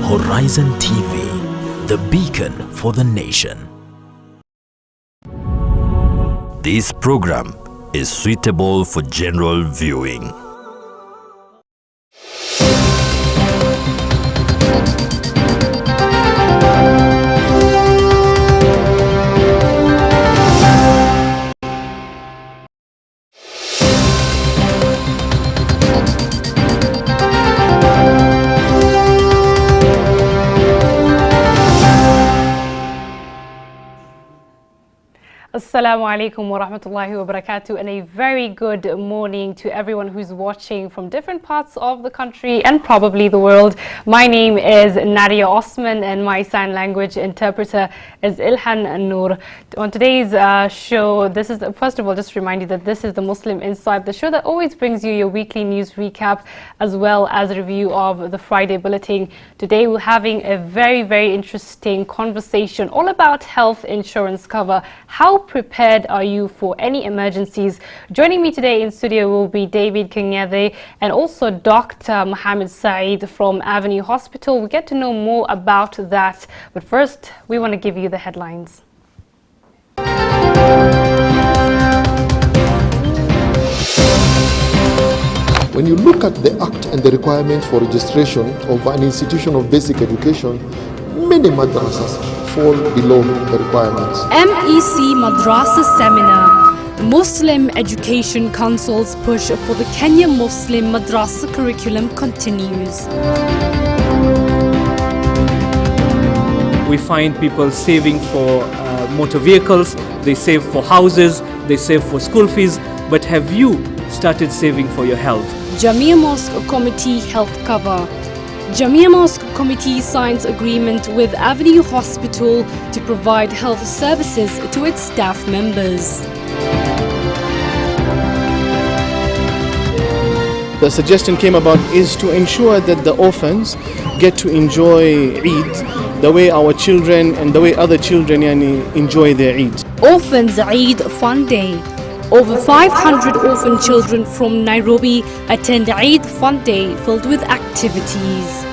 Horizon TV, the beacon for the nation. This program is suitable for general viewing. Assalamu alaikum wa rahmatullahi wa barakatuh, and a very good morning to everyone who's watching from different parts of the country and probably the world. My name is Nadia Osman and my sign language interpreter is Ilhan Noor. On today's show, this is first of all, just remind you that this is the Muslim Insight, the show that always brings you your weekly news recap as well as a review of the Friday Bulletin. Today we're having a very interesting conversation all about health insurance cover. How prepared are you for any emergencies? Joining me today in studio will be David Kenyathe and also Dr. Mohammed Saeed from Avenue Hospital. We'll get to know more about that, but first we want to give you the headlines. When you look at the Act and the requirements for registration of an institution of basic education, many madrasas fall below the requirements. MEC Madrasa Seminar. The Muslim Education Council's push for the Kenya Muslim Madrasa curriculum continues. We find people saving for motor vehicles, they save for houses, they save for school fees, but have you started saving for your health? Jamia Mosque Committee Health Cover. Jamia Mosque Committee signs agreement with Avenue Hospital to provide health services to its staff members. The suggestion came about is to ensure that the orphans get to enjoy Eid the way our children and the way other children enjoy their Eid. Orphans Eid Fun Day. Over 500 orphan children from Nairobi attend Eid Fun Day filled with activities.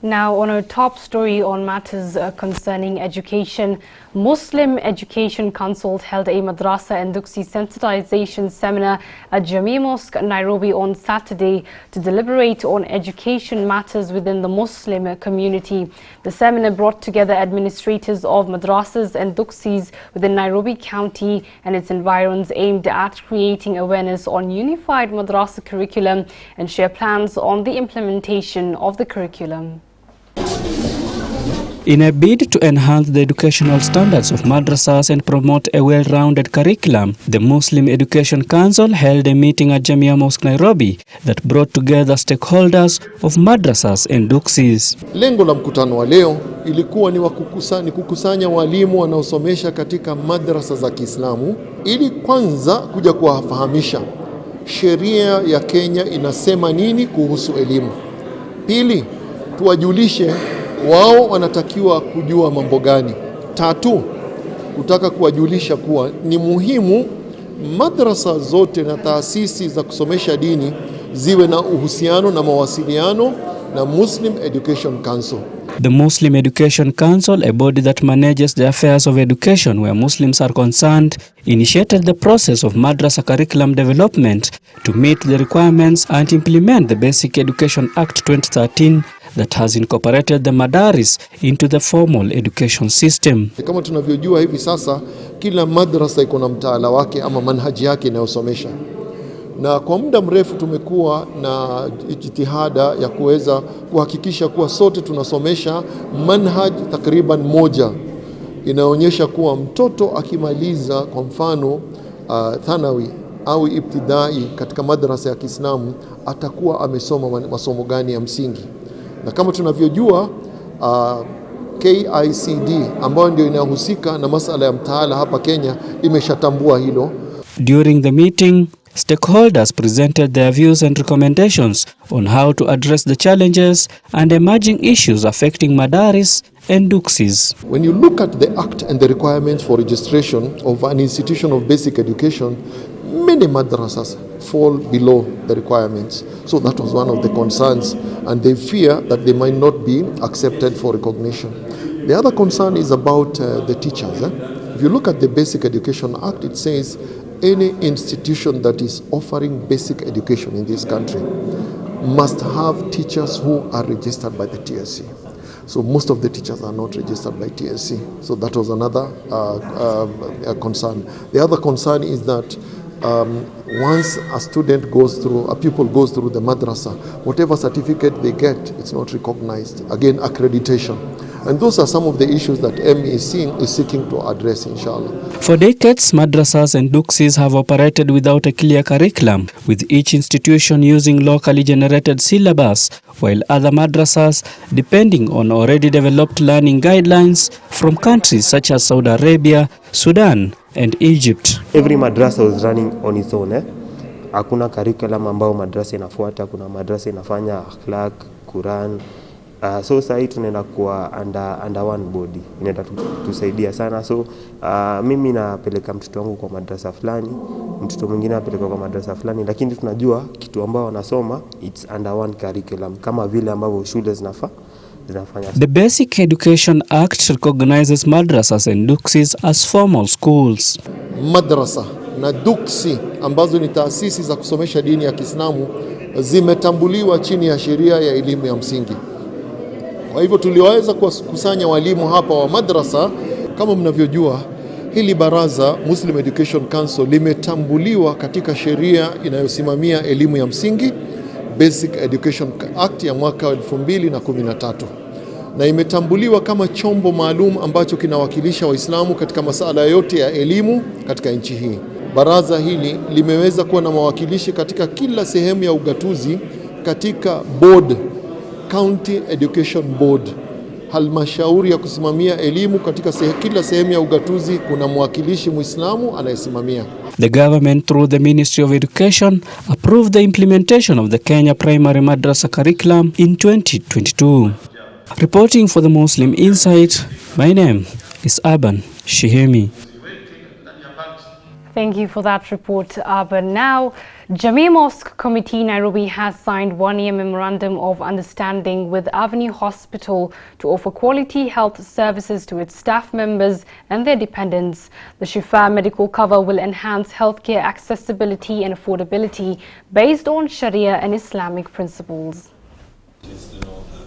Now, on our top story on matters concerning education, Muslim Education Council held a Madrasa and Duksi sensitization seminar at Jamia Mosque, Nairobi on Saturday to deliberate on education matters within the Muslim community. The seminar brought together administrators of madrasas and duksis within Nairobi County and its environs, aimed at creating awareness on unified madrasa curriculum and share plans on the implementation of the curriculum. In a bid to enhance the educational standards of madrasas and promote a well-rounded curriculum, the Muslim Education Council held a meeting at Jamia Mosque Nairobi that brought together stakeholders of madrasas and duksis. Lengo la mkutano wa leo ilikuwa ni kukusanya walimu wanaosomesha katika madrasa za Kiislamu ili kwanza kuja kuwafahamisha sheria ya Kenya inasema nini kuhusu elimu. Pili, tuwajulishe wao wanatakiwa kujua mambo gani. Tatu, kutaka kuwajulisha kuwa ni muhimu madrasa zote na taasisi za kusomesha dini ziwe na uhusiano na mawasiliano na Muslim Education Council. The Muslim Education Council, a body that manages the affairs of education where Muslims are concerned, initiated the process of madrasa curriculum development to meet the requirements and implement the Basic Education Act 2013 that has incorporated the madaris into the formal education system. Kama tunavyojua hivi sasa, kila madrasa iko na mtaala wake ama manhaji yake inayosomesha. Na kwa muda mrefu tumekuwa na jitihada ya kuweza kuhakikisha kuwa sote tunasomesha manhaj takriban moja. Inaonyesha kuwa mtoto akimaliza kwa mfano thanawi au ibtidai katika madrasa ya Kiislamu atakuwa amesoma masomo gani ya msingi. Na kama tunavyojua KICD ambayo ndio inahusika na masala ya mtaala hapa Kenya imeshatambua hilo. During the meeting, Stakeholders presented their views and recommendations on how to address the challenges and emerging issues affecting madaris and duksis. When you look at the Act and the requirements for registration of an institution of basic education, many madrasas fall below the requirements. So that was one of the concerns, and they fear that they might not be accepted for recognition. The other concern is about the teachers. If you look at the Basic Education Act, it says any institution that is offering basic education in this country must have teachers who are registered by the TSC. So most of the teachers are not registered by TSC. So that was another concern. The other concern is that once a pupil goes through the madrasa, whatever certificate they get, it's not recognized. Again, accreditation. And those are some of the issues that M is seeking to address, inshallah. For decades, madrasas and duksis have operated without a clear curriculum, with each institution using locally generated syllabus, while other madrasas depending on already developed learning guidelines from countries such as Saudi Arabia, Sudan, and Egypt. Every madrasa was running on its own. Hakuna curriculum ambao madrasa inafuata, kuna madrasa inafanya akhlaq, Quran. So sasa tunaenda kuwa under one body. Inaenda tusaidia sana. So mimi napeleka mtoto wangu kwa madrasa fulani, mtoto mwingine apeleka kwa madrasa fulani, lakini tunajua kitu ambao wanasoma it's under one curriculum kama vile ambavyo shule zinafanya. The Basic Education Act recognizes madrasas and duksis as formal schools. Madrasa na duksi ambazo ni taasisi za kusomesha dini ya Kiislamu zimetambuliwa chini ya sheria ya elimu ya msingi. Kwa hivyo tuliweza kukusanya walimu hapa wa madrasa. Kama mnavyojua, hili baraza Muslim Education Council limetambuliwa katika sheria inayosimamia elimu ya msingi, Basic Education Act ya mwaka 2013, na imetambuliwa kama chombo maalum ambacho kinawakilisha Waislamu katika masuala yote ya elimu katika nchi hii. Baraza hili limeweza kuwa na mawakilishi katika kila sehemu ya ugatuzi katika board, County Education Board, halmashauri ya kusimamia elimu katika kila sehemu ya ugatuzi kuna mwakilishi Muislamu anayesimamia. The government through the Ministry of Education approved the implementation of the Kenya Primary Madrasa curriculum in 2022. Reporting for the Muslim Insight, my name is Aban Shihemi. Thank you for that report, Aban. Now, Jamia Mosque Committee Nairobi has signed one-year memorandum of understanding with Avenue Hospital to offer quality health services to its staff members and their dependents. The Shifa medical cover will enhance healthcare accessibility and affordability based on Sharia and Islamic principles.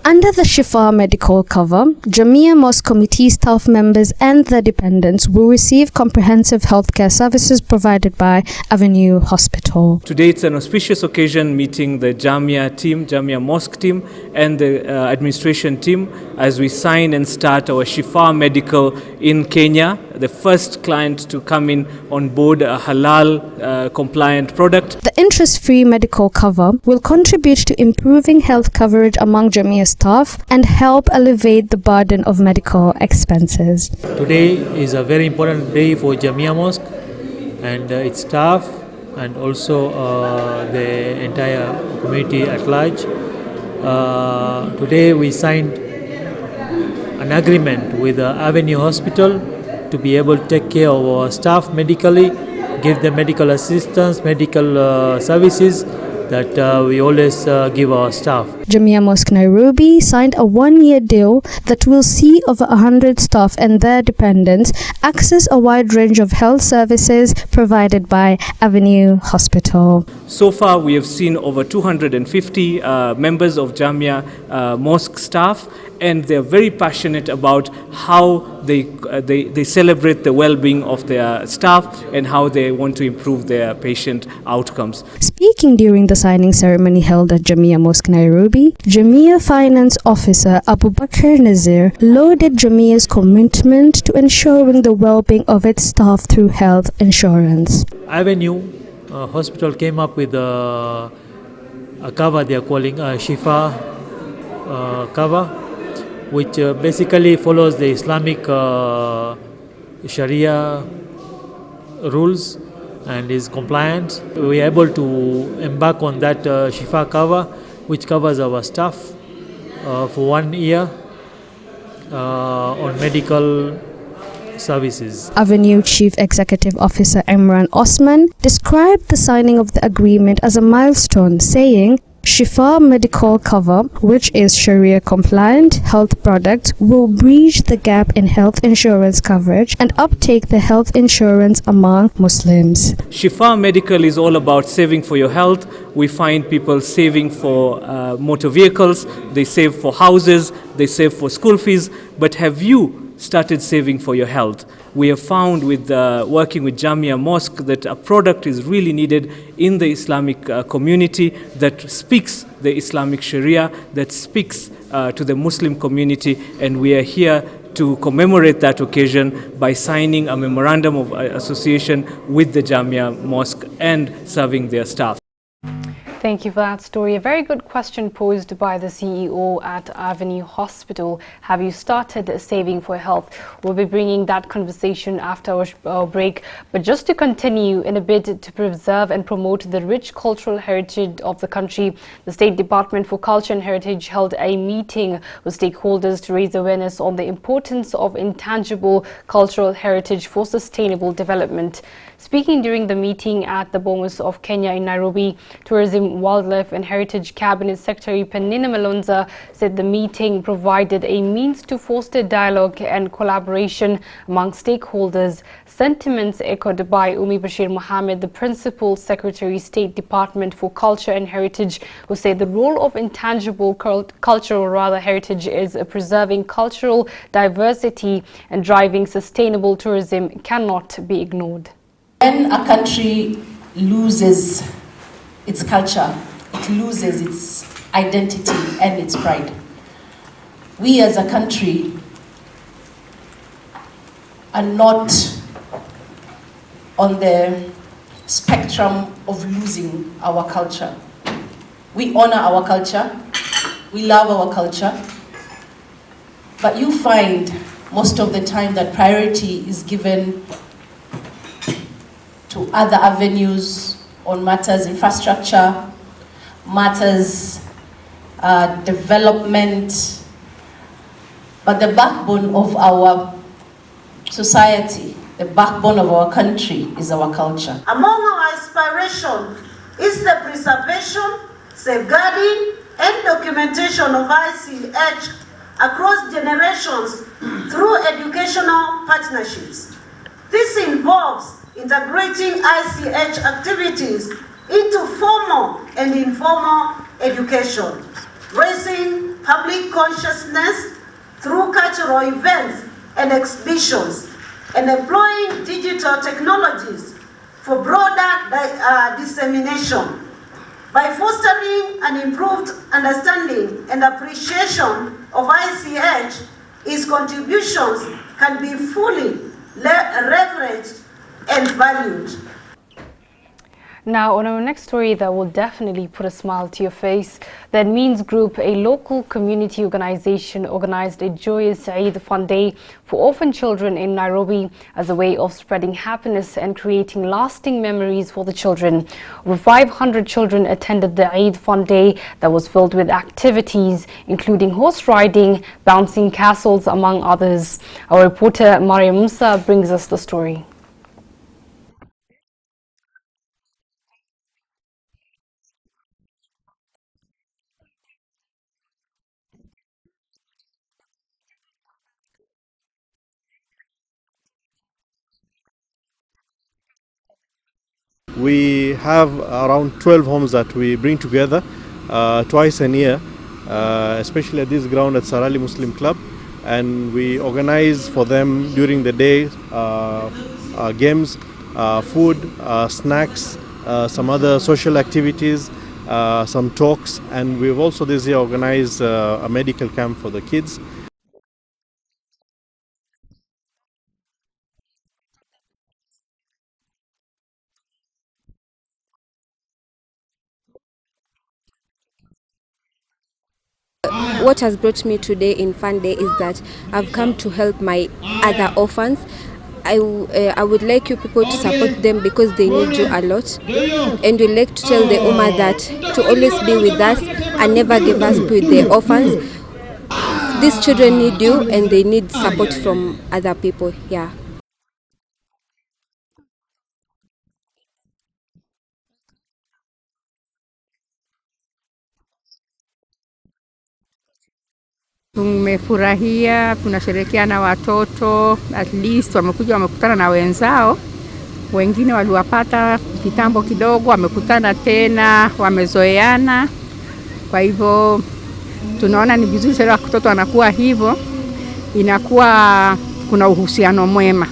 Under the Shifa medical cover, Jamia Mosque Committee staff members and their dependents will receive comprehensive healthcare services provided by Avenue Hospital. Today it's an auspicious occasion meeting the Jamia team, Jamia Mosque team and the administration team as we sign and start our Shifa medical in Kenya, the first client to come in on board a halal compliant product. The interest-free medical cover will contribute to improving health coverage among Jamia staff and help elevate the burden of medical expenses. Today is a very important day for Jamia Mosque and its staff and also the entire community at large. Today we signed an agreement with Avenue Hospital to be able to take care of our staff medically, give them medical assistance, medical services that we always give our staff. Jamia Mosque Nairobi signed a one-year deal that will see over 100 staff and their dependents access a wide range of health services provided by Avenue Hospital. So far we have seen over 250 members of Jamia Mosque staff, and they're very passionate about how they celebrate the well-being of their staff and how they want to improve their patient outcomes. Speaking during the signing ceremony held at Jamia Mosque Nairobi, Jamia Finance Officer Abu Bakr Nazir lauded Jamia's commitment to ensuring the well-being of its staff through health insurance. Avenue Hospital came up with a cover they are calling a Shifa cover, which basically follows the Islamic Sharia rules, and is compliant. We are able to embark on that Shifa cover, which covers our staff for 1 year on medical services. Avenue Chief Executive Officer Nadia Osman described the signing of the agreement as a milestone, saying, Shifa medical cover, which is Sharia compliant health products, will bridge the gap in health insurance coverage and uptake the health insurance among Muslims. Shifa medical is all about saving for your health. We find people saving for motor vehicles, they save for houses, they save for school fees. But have you started saving for your health? We have found with working with Jamia Mosque that a product is really needed in the Islamic community that speaks the Islamic Sharia, that speaks to the Muslim community, and we are here to commemorate that occasion by signing a memorandum of association with the Jamia Mosque and serving their staff. Thank you for that story. A very good question posed by the CEO at Avenue Hospital. Have you started saving for health? We'll be bringing that conversation after our break. But just to continue, in a bid to preserve and promote the rich cultural heritage of the country, the State Department for Culture and Heritage held a meeting with stakeholders to raise awareness on the importance of intangible cultural heritage for sustainable development. Speaking during the meeting at the Bomas of Kenya in Nairobi, Tourism, Wildlife and Heritage Cabinet Secretary Penina Malonza said the meeting provided a means to foster dialogue and collaboration among stakeholders. Sentiments echoed by Umi Bashir Mohammed, the Principal Secretary, State Department for Culture and Heritage, who said the role of intangible cultural heritage is preserving cultural diversity and driving sustainable tourism cannot be ignored. When a country loses its culture, it loses its identity and its pride. We as a country are not on the spectrum of losing our culture. We honor our culture, we love our culture, but you find most of the time that priority is given to other avenues on matters infrastructure, matters development, but the backbone of our society, the backbone of our country is our culture. Among our aspirations is the preservation, safeguarding and documentation of ICH across generations through educational partnerships. This involves integrating ICH activities into formal and informal education, raising public consciousness through cultural events and exhibitions, and employing digital technologies for broader dissemination. By fostering an improved understanding and appreciation of ICH, its contributions can be fully leveraged and valued. Now, on our next story that will definitely put a smile to your face, the Means Group, a local community organization, organized a joyous Eid Fun Day for orphan children in Nairobi as a way of spreading happiness and creating lasting memories for the children. Over 500 children attended the Eid Fun Day that was filled with activities including horse riding, bouncing castles, among others. Our reporter Maria Musa brings us the story. We have around 12 homes that we bring together twice a year, especially at this ground at Sarali Muslim Club, and we organize for them during the day games, food, snacks, some other social activities, some talks, and we've also this year organized a medical camp for the kids. What has brought me today in Fun Day is that I've come to help my other orphans. I would like you people to support them because they need you a lot, and we like to tell the Ummah that to always be with us and never give us with the orphans. These children need you and they need support from other people. Yeah. Tumefurahia, tunasherehekea na watoto, at least wamekuja wamekutana na wenzao. Wengine waliwapata kitambo kidogo, wamekutana tena, wamezoeana. Kwa hivyo tunaona ni vizuri sana watoto wanakuwa hivyo, inakuwa kuna uhusiano mwema.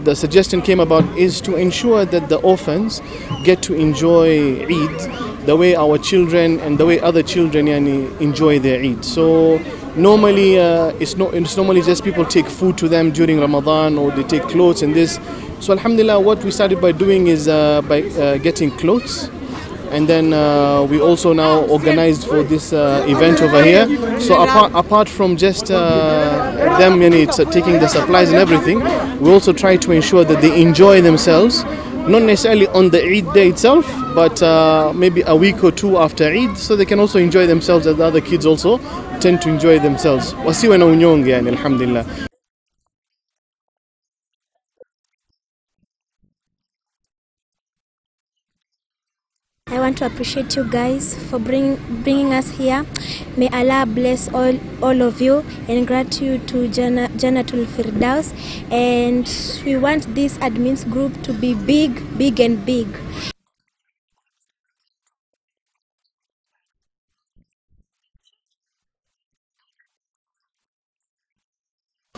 The suggestion came about is to ensure that the orphans get to enjoy Eid the way our children and the way other children enjoy their Eid. So normally it's normally just people take food to them during Ramadan, or they take clothes and this. So alhamdulillah, what we started by doing is by getting clothes. And then we also now organized for this event over here. So apart from just them taking the supplies and everything, we also try to ensure that they enjoy themselves, not necessarily on the Eid day itself, but maybe a week or two after Eid, so they can also enjoy themselves as the other kids also tend to enjoy themselves. Wasiwe na unyonge yani, alhamdulillah. I want to appreciate you guys for bringing us here. May Allah bless all of you, and gratitude to Jannatul Firdaus. And we want this admins group to be big and big.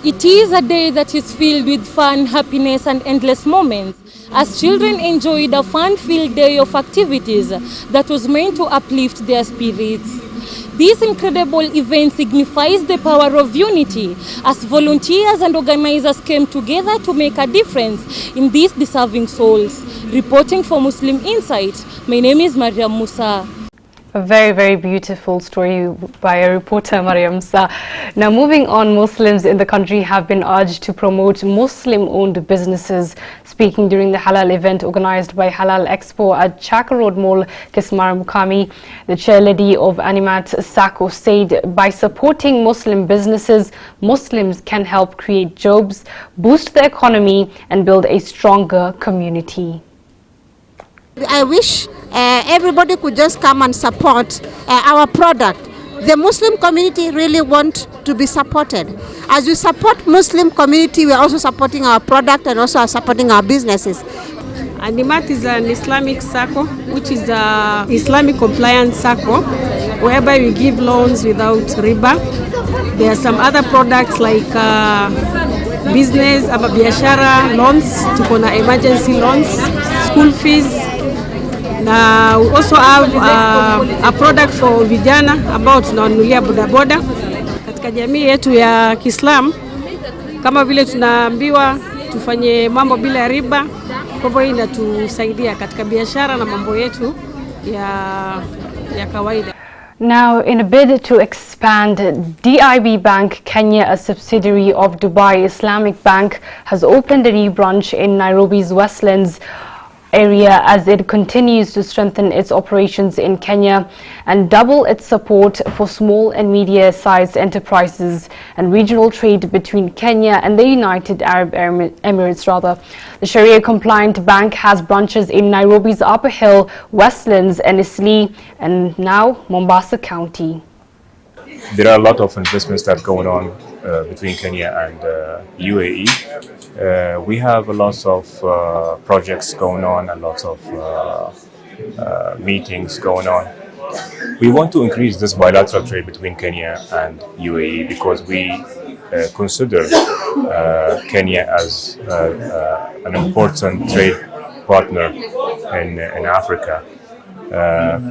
It is a day that is filled with fun, happiness and endless moments, as children enjoyed a fun-filled day of activities that was meant to uplift their spirits. This incredible event signifies the power of unity, as volunteers and organizers came together to make a difference in these deserving souls. Reporting for Muslim Insight, my name is Mariam Musa. A very, very beautiful story by a reporter, Mariam Sa. Now, moving on, Muslims in the country have been urged to promote Muslim-owned businesses. Speaking during the Halal event organized by Halal Expo at Chaka Road Mall, Kismar Mukami, the chair lady of Animat Sako said, by supporting Muslim businesses, Muslims can help create jobs, boost the economy and build a stronger community. I wish everybody could just come and support our product. The Muslim community really want to be supported. As we support Muslim community, we are also supporting our product and also supporting our businesses. Animat is an Islamic circle, which is the Islamic compliance circle, whereby we give loans without riba. There are some other products like business, biashara loans, tuko na emergency loans, school fees. Na we also have a product for vijana ambao tunawanunulia bodaboda katika jamii yetu ya Kiislamu. Kama vile tunaambiwa tufanye mambo bila riba, kwa hivyo inatusaidia katika biashara na mambo yetu ya kawaida. Now, in a bid to expand, DIB Bank Kenya, a subsidiary of Dubai Islamic Bank, has opened a new branch in Nairobi's Westlands area as it continues to strengthen its operations in Kenya and double its support for small and medium-sized enterprises and regional trade between Kenya and the United Arab Emirates. The Sharia-compliant bank has branches in Nairobi's Upper Hill, Westlands, and Eastleigh, and now Mombasa County. There are a lot of investments that are going on between Kenya and UAE. We have a lot of projects going on, a lot of meetings going on. We want to increase this bilateral trade between Kenya and UAE because we consider Kenya as an important trade partner in Africa.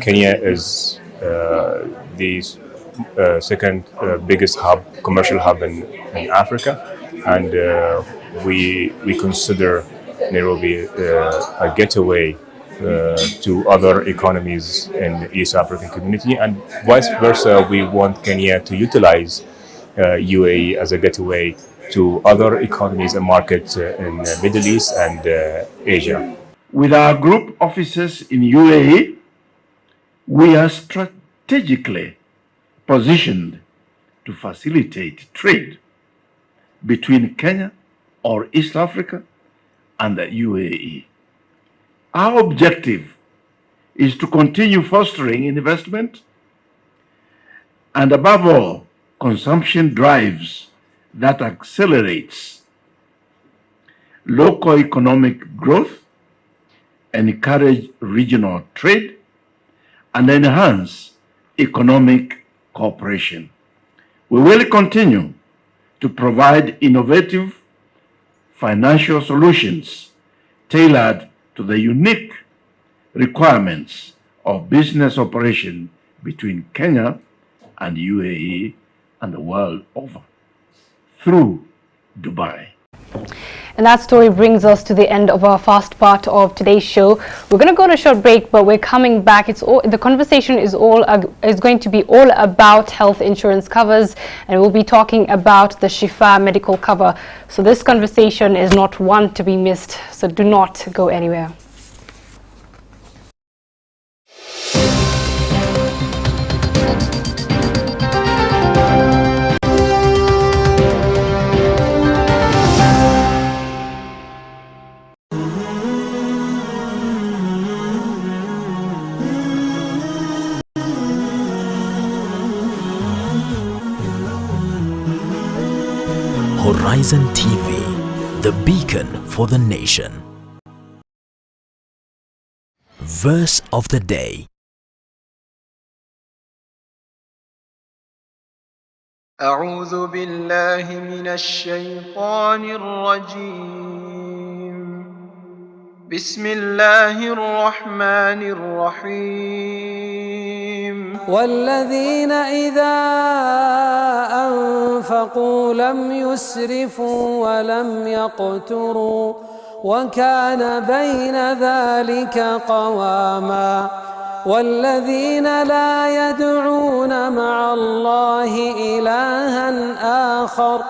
Kenya is the second biggest commercial hub in Africa, and we consider Nairobi a getaway to other economies in the East African community, and vice versa. We want Kenya to utilize UAE as a gateway to other economies and markets in the Middle East and Asia. With our group offices in UAE, we are strategically positioned to facilitate trade between Kenya or East Africa and the UAE. Our objective is to continue fostering investment and, above all, consumption drives that accelerates local economic growth, encourage regional trade, and enhance economic cooperation. We will continue to provide innovative financial solutions tailored to the unique requirements of business operation between Kenya and UAE and the world over through Dubai. And that story brings us to the end of our first part of today's show. We're going to go on a short break, but we're coming back. The conversation is going to be all about health insurance covers, and we'll be talking about the Shifa medical cover. So this conversation is not one to be missed. So do not go anywhere. Horizon TV, the beacon for the nation. Verse of the day. أعوذ بالله من الشيطان الرجيم. بسم الله الرحمن الرحيم. والذين إذا أنفقوا لم يسرفوا ولم يقتروا وكان بين ذلك قواما. والذين لا يدعون مع الله إلها آخر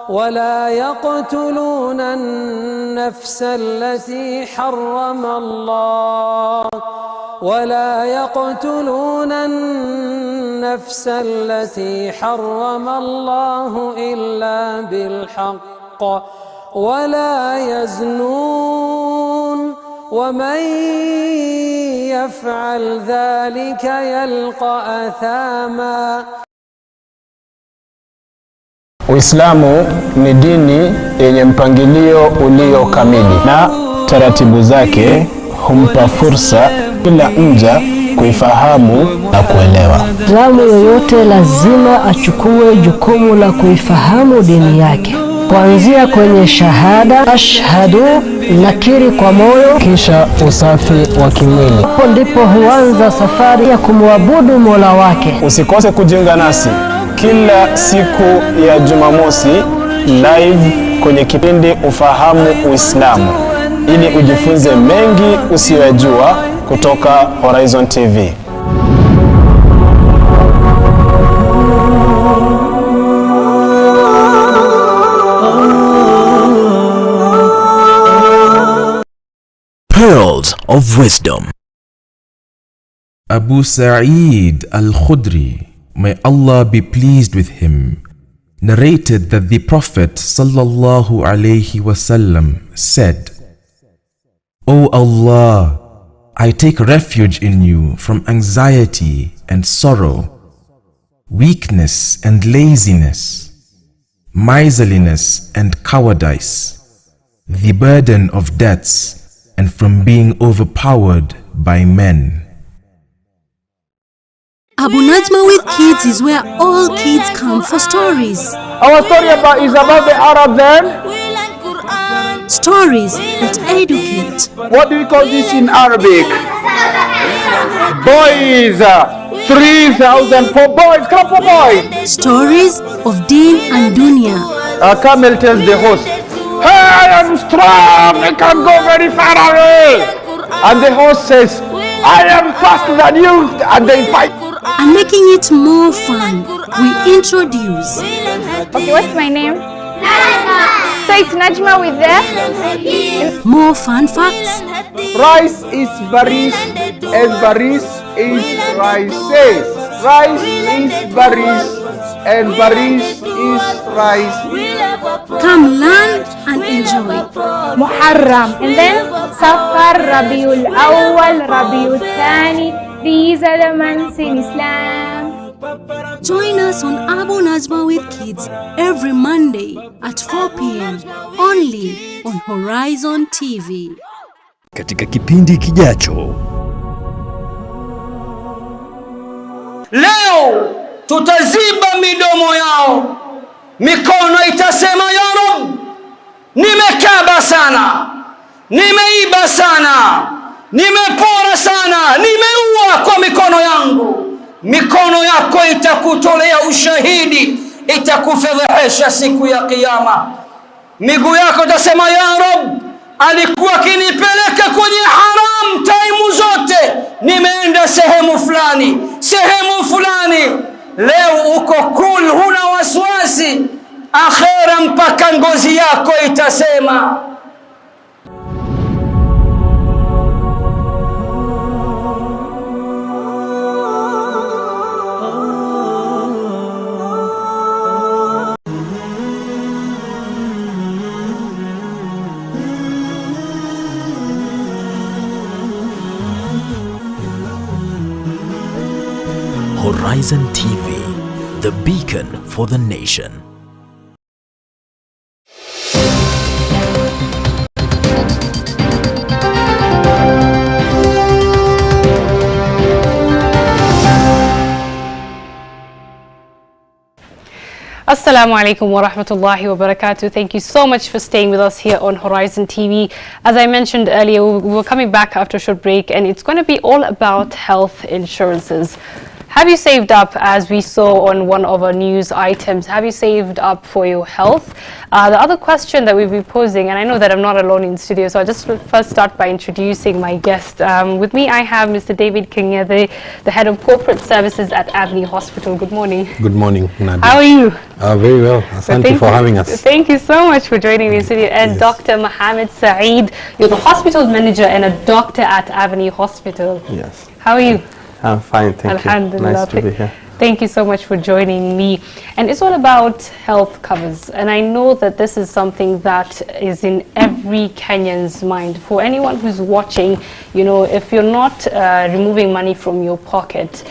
ولا يقتلون النفس التي حرم الله إلا بالحق ولا يزنون ومن يفعل ذلك يلقى أثاما. Uislamu ni dini yenye mpangilio ulio kamili na taratibu zake humpa fursa kila mja kuifahamu na kuelewa. Muislamu yoyote lazima achukue jukumu la kuifahamu dini yake, kuanzia kwenye shahada, ashhadu, nakiri kwa moyo, kisha usafi wa kimwili. Hapo ndipo huanza safari ya kumwabudu Mola wake. Usikose kujiunga nasi kila siku ya Jumamosi live kwenye kipindi Ufahamu Uislamu, ili ujifunze mengi usiyojua kutoka Horizon TV. Pearls of Wisdom. Abu Sa'id al-Khudri, may Allah be pleased with him, narrated that the Prophet sallallahu alaihi wasallam said, O Allah, I take refuge in you from anxiety and sorrow, weakness and laziness, miserliness and cowardice, the burden of debts, and from being overpowered by men. Abu Najma with Kids is where all kids come for stories. Our story is about the Arab then. Stories that educate. What do we call this in Arabic? Boys. 3,000 for boys. Come for boys. Stories of Deen and Dunya. A camel tells the host, hey, I am strong. I can go very far away. and the host says, I am faster than you, and they fight. And making it more fun, we introduce. Okay, what's my name? Najma. So it's Najma with the more fun facts. Rice is baris, and baris is rice. Rice is baris, and baris is rice. Come learn and enjoy. Muharram, and then Safar, Rabiul Awwal, Rabiul Thani. These are the months in Islam. Join us on Abu Najma with Kids every Monday at 4 p.m. only on Horizon TV. Katika kipindi kijacho, leo tutaziba midomo yao, mikono itasema ya Rabb, nimekaba sana, nimeiba sana, nimepora sana, nimeua kwa mikono yangu. Mikono yako itakutolea ushahidi, itakufedhehesha siku ya kiyama. Miguu yako itasema ya Rabb, alikuwa akinipeleka kwenye haram taimu zote, nimeenda sehemu fulani. Leo uko cool, huna wasiwasi. Akhera mpaka ngozi yako itasema. Horizon TV, the beacon for the nation. Assalamu alaikum wa rahmatullahi wa barakatuh. Thank you so much for staying with us here on Horizon TV. As I mentioned earlier, we were coming back after a short break, and it's going to be all about health insurances. Have you saved up, as we saw on one of our news items, have you saved up for your health? The other question that we'll be posing, and I know that I'm not alone in studio, so I'll just first start by introducing my guest. With me, I have Mr. David Kenya, the Head of Corporate Services at Avni Hospital. Good morning. Good morning, Nadia. How are you? Very well. Thank you for having us. Thank you so much for joining me in studio. And yes. Dr. Mohammed Saeed, you're the hospital manager and a doctor at Avni Hospital. Yes. How are you? I'm fine, thank you. Nice to be here. Thank you so much for joining me. And it's all about health covers. And I know that this is something that is in every Kenyan's mind. For anyone who's watching, you know, if you're not removing money from your pocket,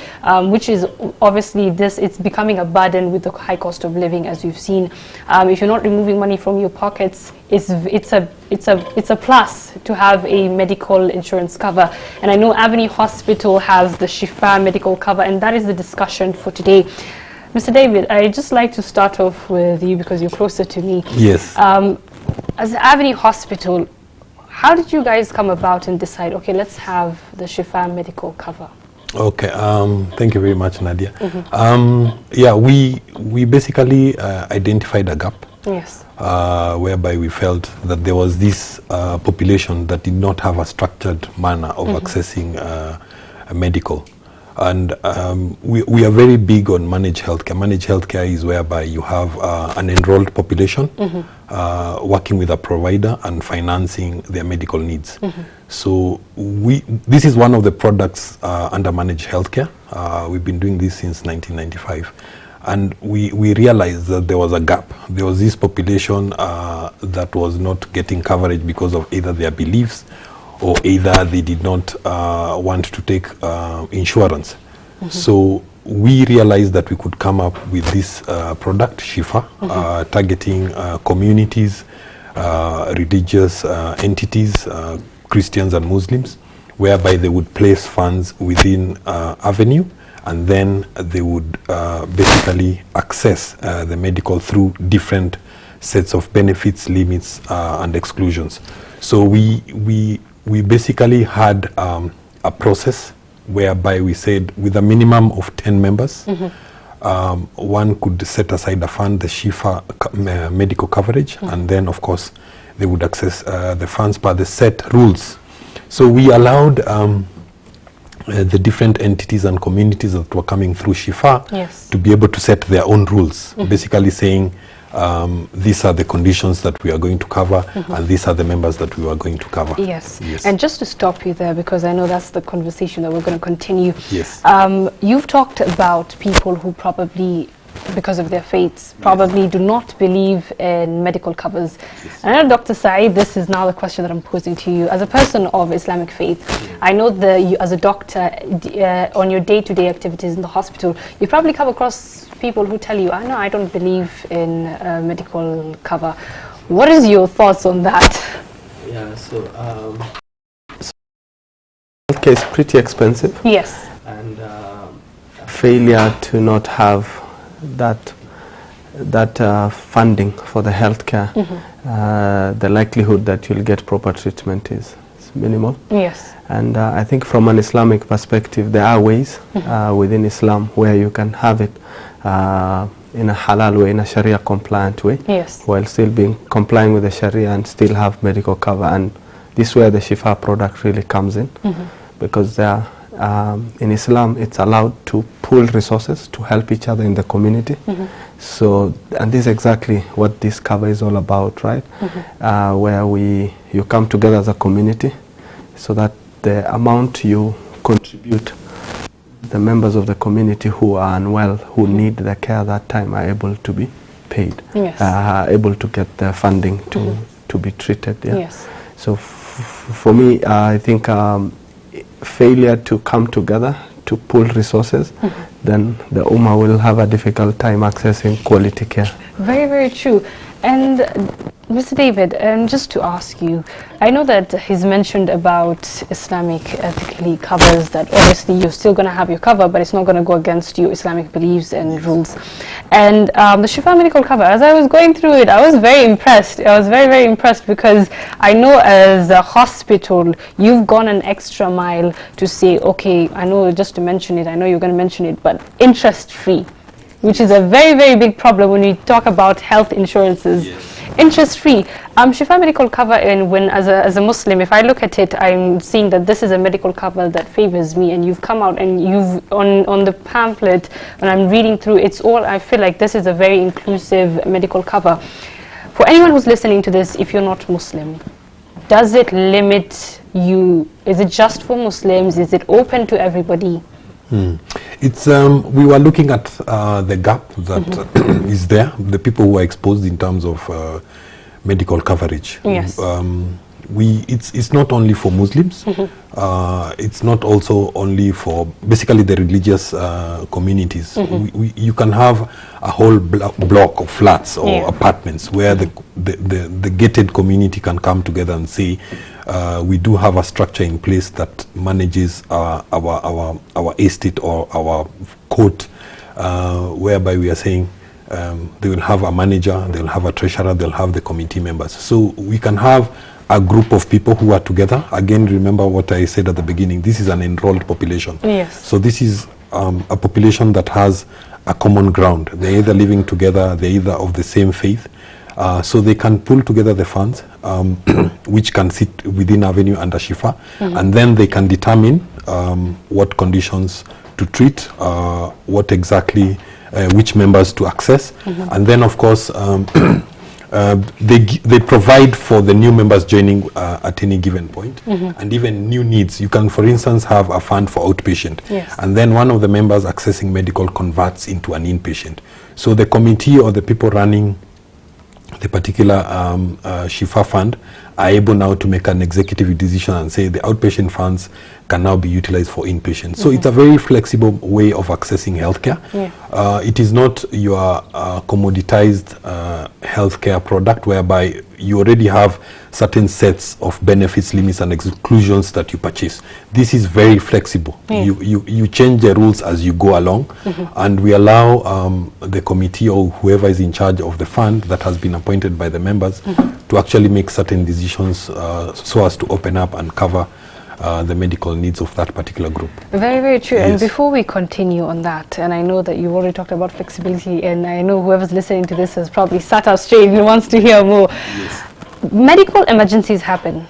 which is obviously it's becoming a burden with the high cost of living, as you've seen. If you're not removing money from your pockets, it's a plus to have a medical insurance cover. And I know Avni Hospital has the Shifa medical cover, and that is the discussion for today. Mr. David, I'd just like to start off with you because you're closer to me. Yes. As Avni Hospital, how did you guys come about and decide, okay, let's have the Shifa medical cover? Okay, thank you very much, Nadia. Yeah, we basically identified a gap. Yes. Whereby we felt that there was this population that did not have a structured manner of accessing a medical. And we are very big on managed healthcare. Managed healthcare is whereby you have an enrolled population working with a provider and financing their medical needs. So this is one of the products under managed healthcare. We've been doing this since 1995. And we realized that there was a gap. There was this population that was not getting coverage because of either their beliefs or either they did not want to take insurance. So we realized that we could come up with this product, Shifa, targeting communities, religious entities, Christians and Muslims, whereby they would place funds within Avenue, and then they would basically access the medical through different sets of benefits, limits, and exclusions. So we basically had a process whereby we said with a minimum of 10 members, one could set aside a fund, the Shifa medical coverage, and then of course they would access the funds per the set rules. So we allowed the different entities and communities that were coming through Shifa to be able to set their own rules, basically saying these are the conditions that we are going to cover and these are the members that we are going to cover. Yes. And just to stop you there, because I know that's the conversation that we're going to continue. Yes. You've talked about people who probably, because of their faiths, probably do not believe in medical covers. And I know, Dr. Saeed, this is now the question that I'm posing to you. As a person of Islamic faith, I know that you, as a doctor, on your day-to-day activities in the hospital, you probably come across people who tell you, I know I don't believe in medical cover. What is your thoughts on that? Yeah, so healthcare is pretty expensive. Yes. And failure to not have that funding for the healthcare, the likelihood that you'll get proper treatment is minimal. Yes. And I think from an Islamic perspective, there are ways within Islam where you can have it in a halal way, in a Sharia compliant way, while still complying with the Sharia and still have medical cover. And this is where the Shifa product really comes in, because there in Islam it's allowed to pool resources to help each other in the community. So, and this is exactly what this cover is all about, right? Where you come together as a community so that the amount you contribute, the members of the community who are unwell, who need the care that time, are able to be paid, able to get the funding to be treated. So for me, I think failure to come together to pool resources, then the Ummah will have a difficult time accessing quality care. Very, very true. And Mr. David, just to ask you, I know that he's mentioned about Islamic ethically covers, that obviously you're still going to have your cover, but it's not going to go against your Islamic beliefs and rules. And the Shifa medical cover, as I was going through it, I was very impressed. I was very, very impressed, because I know as a hospital, you've gone an extra mile to say, okay, I know, just to mention it, I know you're going to mention it, but interest-free, which is a very, very big problem when we talk about health insurances. Interest-free. Shifa medical cover, and when as a Muslim, if I look at it, I'm seeing that this is a medical cover that favors me, and you've come out and you've, on the pamphlet, when I'm reading through, it's all, I feel like this is a very inclusive medical cover. For anyone who's listening to this, if you're not Muslim, does it limit you? Is it just for Muslims? Is it open to everybody? It's we were looking at the gap that is there, the people who are exposed in terms of medical coverage. Yes. It's not only for Muslims. It's not also only for basically the religious communities. You can have a whole block of flats or apartments where the gated community can come together and say, we do have a structure in place that manages our estate or our court, whereby we are saying they will have a manager, they will have a treasurer, they'll have the committee members. So we can have a group of people who are together. Again, remember what I said at the beginning, this is an enrolled population. So this is a population that has a common ground. They're either living together, they're either of the same faith. So they can pull together the funds, which can sit within Avenue under Shifa, and then they can determine what conditions to treat, what exactly, which members to access, and then of course they provide for the new members joining at any given point, and even new needs. You can, for instance, have a fund for outpatient, and then one of the members accessing medical converts into an inpatient. So the committee or the people running the particular Shifa fund are able now to make an executive decision and say the outpatient funds can now be utilized for inpatient. So it's a very flexible way of accessing healthcare. It is not your commoditized healthcare product whereby you already have certain sets of benefits, limits and exclusions that you purchase. This is very flexible. You change the rules as you go along, and we allow the committee or whoever is in charge of the fund that has been appointed by the members to actually make certain decisions so as to open up and cover the medical needs of that particular group. Very, very true. And before we continue on that, and I know that you've already talked about flexibility, and I know whoever's listening to this has probably sat up straight and wants to hear more. Medical emergencies happen.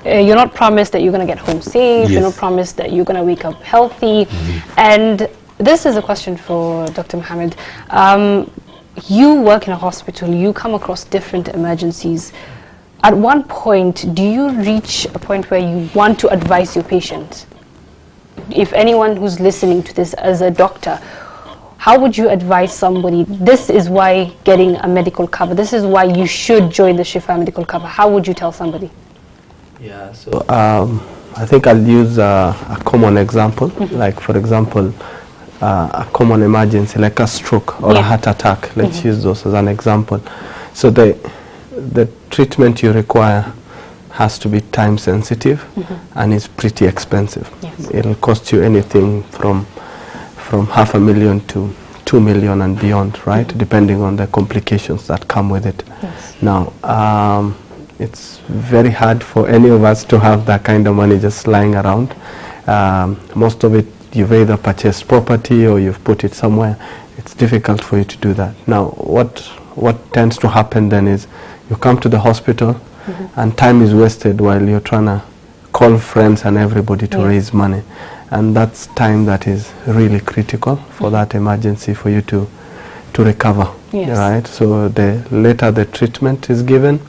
you're not promised that you're going to get home safe. You're not promised that you're going to wake up healthy. And this is a question for Dr. Mohammed. You work in a hospital, you come across different emergencies. At one point, do you reach a point where you want to advise your patient? If anyone who's listening to this as a doctor, how would you advise somebody, this is why getting a medical cover, this is why you should join the Shifa medical cover? How would you tell somebody? Yeah, so I think I'll use a common example, like for example, a common emergency like a stroke or a heart attack. Let's use those as an example. So the treatment you require has to be time sensitive and is pretty expensive. It'll cost you anything from $500,000 to $2 million and beyond, right? Depending on the complications that come with it. Now, it's very hard for any of us to have that kind of money just lying around. Most of it, you've either purchased property or you've put it somewhere. It's difficult for you to do that. Now, what tends to happen then is you come to the hospital and time is wasted while you're trying to call friends and everybody to raise money. And that's time that is really critical for that emergency for you to recover, right? So the later the treatment is given,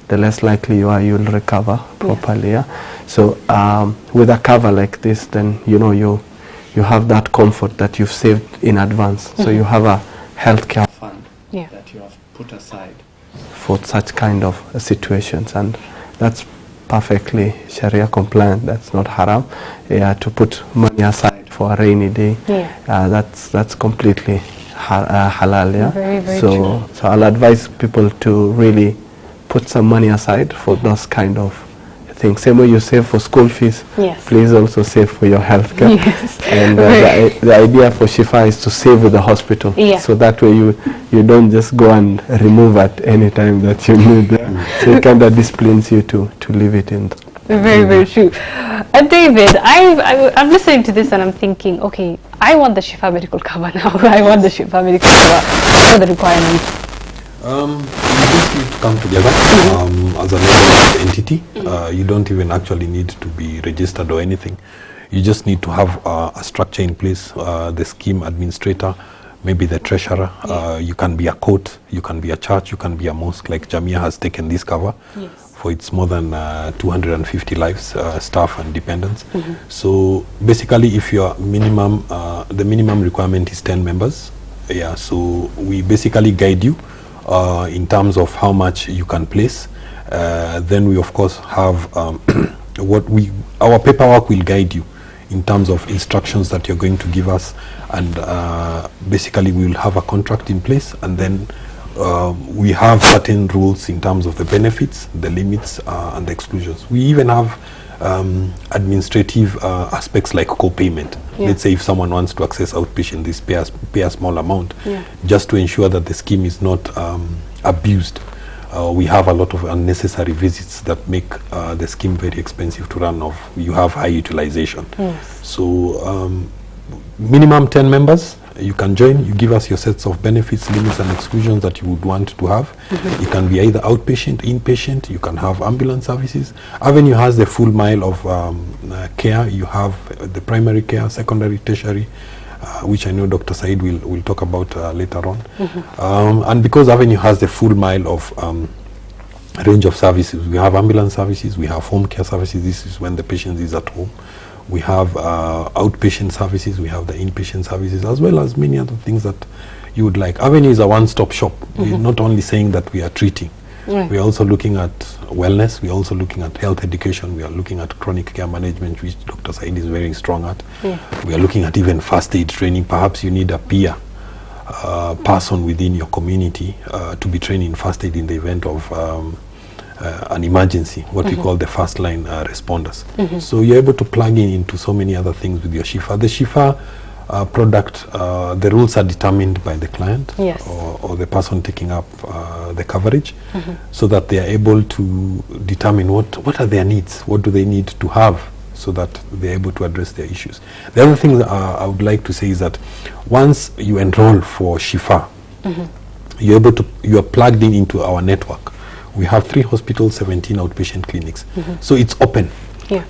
the less likely you are you'll recover properly. So with a cover like this, then you have that comfort that you've saved in advance. So you have a healthcare fund that you have put aside for such kind of situations, and that's perfectly Sharia compliant. That's not haram. To put money aside for a rainy day, that's completely halal. Very so I'll advise people to really put some money aside for those kind of things. Same way you save for school fees, please also save for your health care. And the idea for Shifa is to save with the hospital. So that way you don't just go and remove at any time that you need. So it kind of disciplines you to leave it in. Very true. David, I'm listening to this and I'm thinking, okay, I want the Shifa medical cover now. I want the Shifa medical cover. What are the requirements? You need to come together as a legal entity. You don't even actually need to be registered or anything. You just need to have a structure in place, the scheme administrator, maybe the treasurer. You can be a court, you can be a church, you can be a mosque, like Jamia has taken this cover for its more than 250 lives, staff and dependents. So basically, if your minimum, the minimum requirement is 10 members. So we basically guide you in terms of how much you can place. Then we of course have our paperwork will guide you in terms of instructions that you're going to give us, and basically we will have a contract in place, and then we have certain rules in terms of the benefits, the limits, and the exclusions. We even have administrative aspects like co-payment. Let's say if someone wants to access outpatient, this pay a small amount, just to ensure that the scheme is not abused. We have a lot of unnecessary visits that make the scheme very expensive to run off. You have high utilization. So minimum 10 members, you can join. You give us your sets of benefits, limits and exclusions that you would want to have. It can be either outpatient, inpatient. You can have ambulance services. Avenue has the full mile of care. You have the primary care, secondary, tertiary, which I know Dr. Said will talk about later on. And because Avenue has the full mile of range of services, we have ambulance services, we have home care services. This is when the patient is at home. We have outpatient services, we have the inpatient services, as well as many other things that you would like. Avenue is a one-stop shop. We're not only saying that we are treating. We're also looking at wellness, we're also looking at health education, we are looking at chronic care management, which Dr. Said is very strong at. We are looking at even first aid training. Perhaps you need a peer person within your community to be trained in first aid in the event of an emergency, what we call the first line responders. So you're able to plug into so many other things with your Shifa. The Shifa product, the rules are determined by the client or the person taking up the coverage, so that they are able to determine what are their needs, what do they need to have, so that they're able to address their issues. The other thing that I would like to say is that once you enroll for Shifa, you are plugged into our network. We have 3 hospitals, 17 outpatient clinics. So it's open.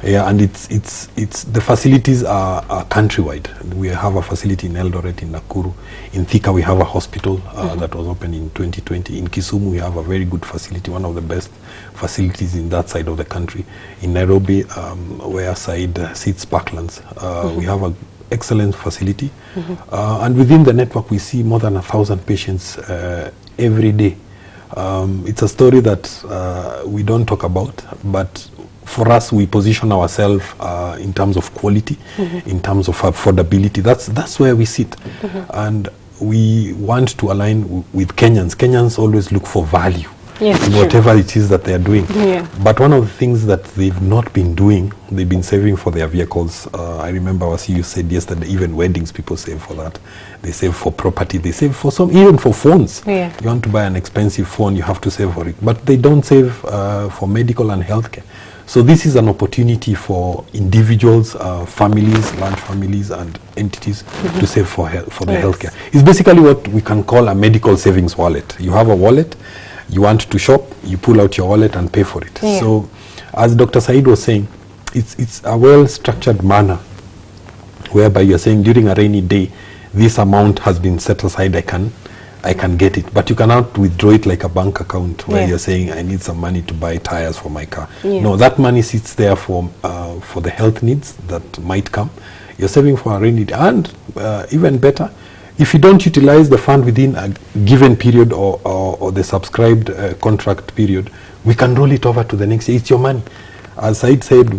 Yeah, and it's the facilities are countrywide. We have a facility in Eldoret, in Nakuru. In Thika we have a hospital that was opened in 2020. In Kisumu we have a very good facility, one of the best facilities in that side of the country. In Nairobi, where Said sits Parklands, we have an excellent facility. And within the network we see more than 1,000 patients every day. It's a story that we don't talk about, but for us, we position ourselves in terms of quality, in terms of affordability. That's where we sit. And we want to align with Kenyans. Kenyans always look for value in whatever it is that they are doing. But one of the things that they've not been doing, they've been saving for their vehicles. I remember what you said yesterday, even weddings, people save for that. They save for property, they save for some, even for phones. You want to buy an expensive phone, you have to save for it. But they don't save for medical and healthcare. So this is an opportunity for individuals, families, large families and entities to save for the healthcare. It's basically what we can call a medical savings wallet. You have a wallet, you want to shop, you pull out your wallet and pay for it. So as Dr. Said was saying, it's a well-structured manner whereby you're saying during a rainy day, this amount has been set aside, I can get it, but you cannot withdraw it like a bank account where you're saying I need some money to buy tires for my car. No, that money sits there for the health needs that might come. You're saving for a rainy day, and even better, if you don't utilize the fund within a given period or the subscribed contract period, we can roll it over to the next year. It's your money. As Said said,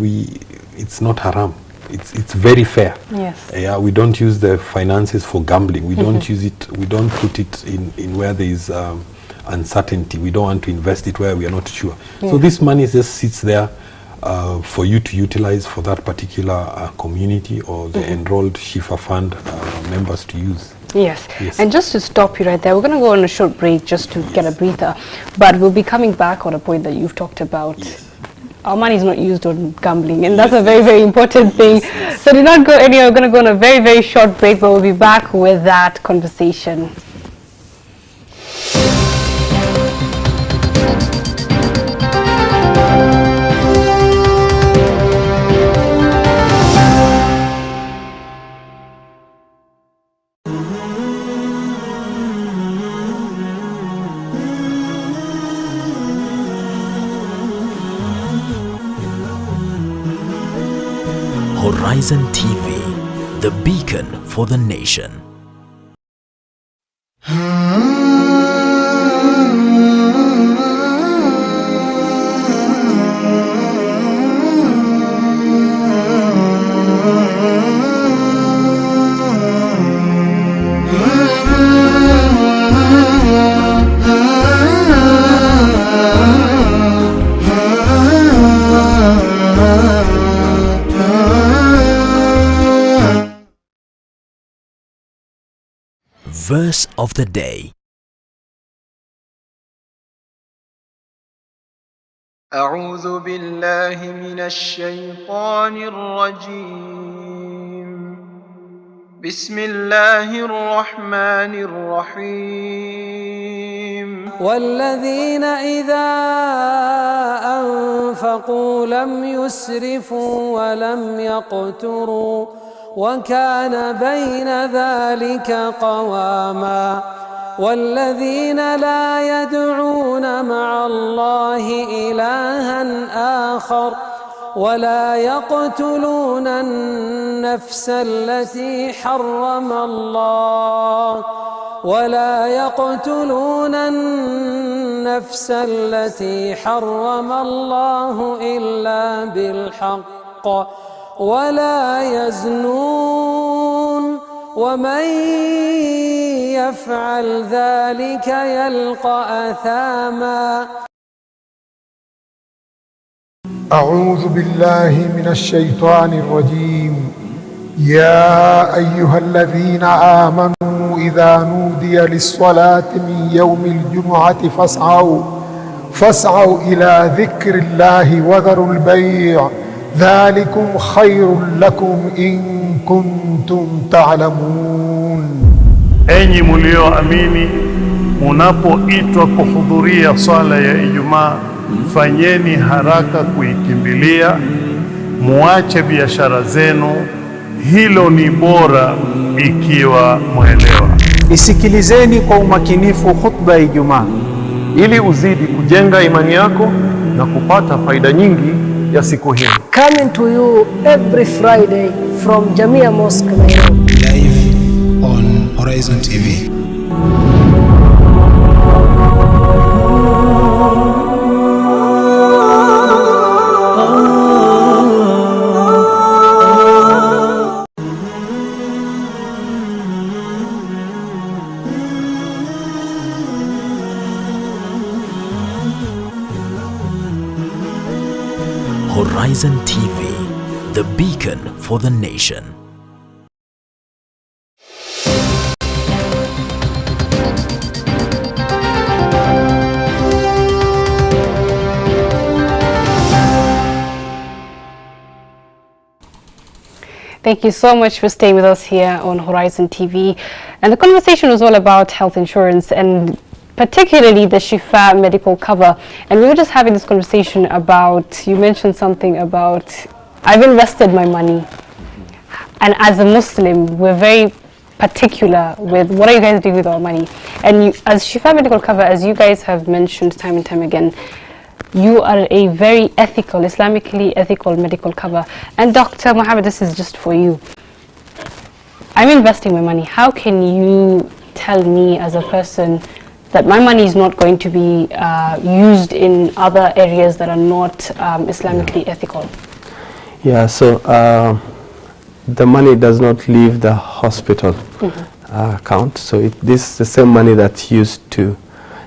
it's not haram. It's very fair. Yeah, we don't use the finances for gambling. We don't use it. We don't put it in where there is uncertainty. We don't want to invest it where we are not sure. So this money just sits there for you to utilize for that particular community or the enrolled Shifa Fund members to use. Yes, and just to stop you right there, we're going to go on a short break just to get a breather, but we'll be coming back on a point that you've talked about. Our money is not used on gambling, and that's a very, very important thing. So do not go anywhere. We're going to go on a very, very short break, but we'll be back with that conversation. Horizon TV, the beacon for the nation. Verse of the day. أعوذ بالله من الشيطان الرجيم بسم الله الرحمن الرحيم والذين إذا أنفقوا لم يسرفوا ولم يقتروا وكان بين ذلك قواما والذين لا يدعون مع الله إلها آخر ولا يقتلون النفس التي حرم الله إلا بالحق ولا يزنون ومن يفعل ذلك يلقى أثاما. أعوذ بالله من الشيطان الرجيم. يا أيها الذين آمنوا إذا نودي للصلاة من يوم الجمعة فاسعوا إلى ذكر الله وذروا البيع ذلكم خير لكم إن كنتم تعلمون. Enyi mulioamini, unapoitwa kuhudhuria swala ya Ijumaa, fanyeni haraka kuikimbilia, muache biashara zenu. Hilo ni bora ikiwa mwelewa. Isikilizeni kwa umakinifu khutba ya Ijumaa ili uzidi kujenga imani yako na kupata faida nyingi ya siku hii. Coming to you every Friday from Jamia Mosque, Nairobi. Live on Horizon TV. Horizon TV, the beacon for the nation. Thank you so much for staying with us here on Horizon TV. And the conversation was all about health insurance and particularly the Shifa medical cover. And we were just having this conversation about, you mentioned something about, I've invested my money. And as a Muslim, we're very particular with what are you guys doing with our money. And you, as Shifa medical cover, as you guys have mentioned time and time again, you are a very ethical, Islamically ethical medical cover. And Dr. Mohammed, this is just for you. I'm investing my money. How can you tell me as a person that my money is not going to be used in other areas that are not Islamically ethical? Yeah, so the money does not leave the hospital account. So this is the same money that's used to.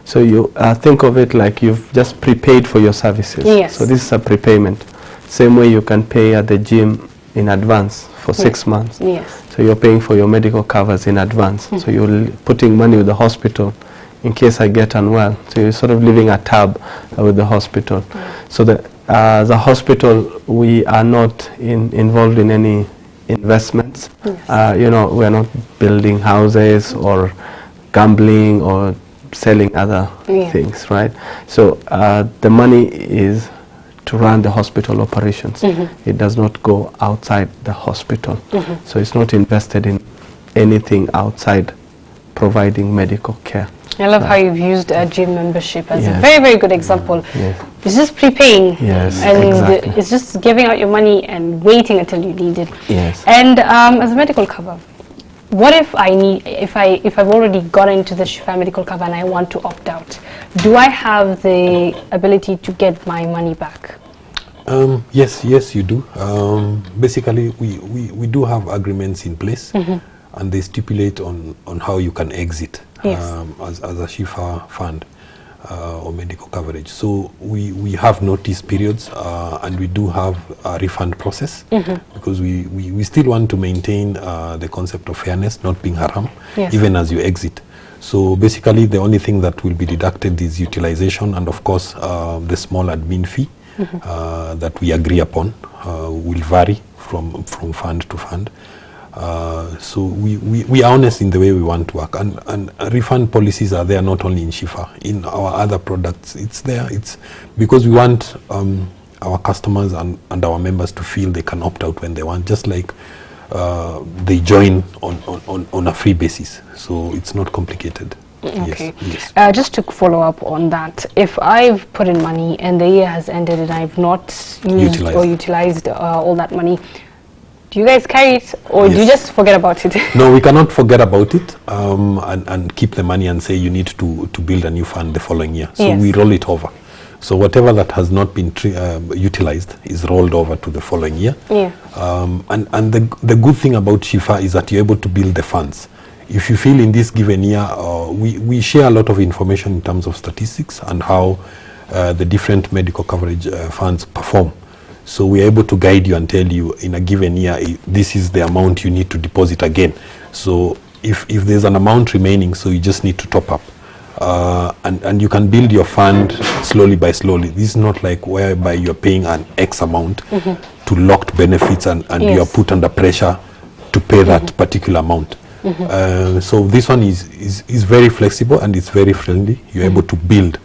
So you think of it like you've just prepaid for your services. Yes. So this is a prepayment. Same way you can pay at the gym in advance for 6 months. Yes. So you're paying for your medical covers in advance. So you're putting money with the hospital in case I get unwell. So you're sort of leaving a tab with the hospital. So the hospital, we are not involved in any investments. Yes. You know, we're not building houses or gambling or selling other things, right? So the money is to run the hospital operations. It does not go outside the hospital. So it's not invested in anything outside providing medical care. I love how you've used a gym membership as Yes. a very, very good example. Yes. It's just prepaying. Yes, and exactly. it's just giving out your money and waiting until you need it. Yes. And as a medical cover, what if I've already got into the Shifa medical cover and I want to opt out? Do I have the ability to get my money back? Yes, you do. Basically, we do have agreements in place, and they stipulate on how you can exit as a Shifa fund or medical coverage. So we have notice periods, and we do have a refund process, because we still want to maintain the concept of fairness, not being haram, even as you exit. So basically, the only thing that will be deducted is utilization, and of course the small admin fee that we agree upon will vary from fund to fund. So we are honest in the way we want to work, and refund policies are there not only in Shifa, in our other products. It's there. It's because we want our customers and our members to feel they can opt out when they want, just like they join on a free basis. So it's not complicated. Okay. Yes. Just to follow up on that, if I've put in money and the year has ended and I've not used or utilized all that money, do you guys carry it, or do you just forget about it? No, we cannot forget about it and keep the money and say you need to build a new fund the following year. So we roll it over. So whatever that has not been utilized is rolled over to the following year. And the good thing about Shifa is that you're able to build the funds. If you feel in this given year, we share a lot of information in terms of statistics and how the different medical coverage funds perform. So we're able to guide you and tell you in a given year, this is the amount you need to deposit again. So if there's an amount remaining, so you just need to top up. And you can build your fund slowly by slowly. This is not like whereby you're paying an X amount to locked benefits and you are put under pressure to pay that particular amount. So this one is very flexible and it's very friendly. You're able to build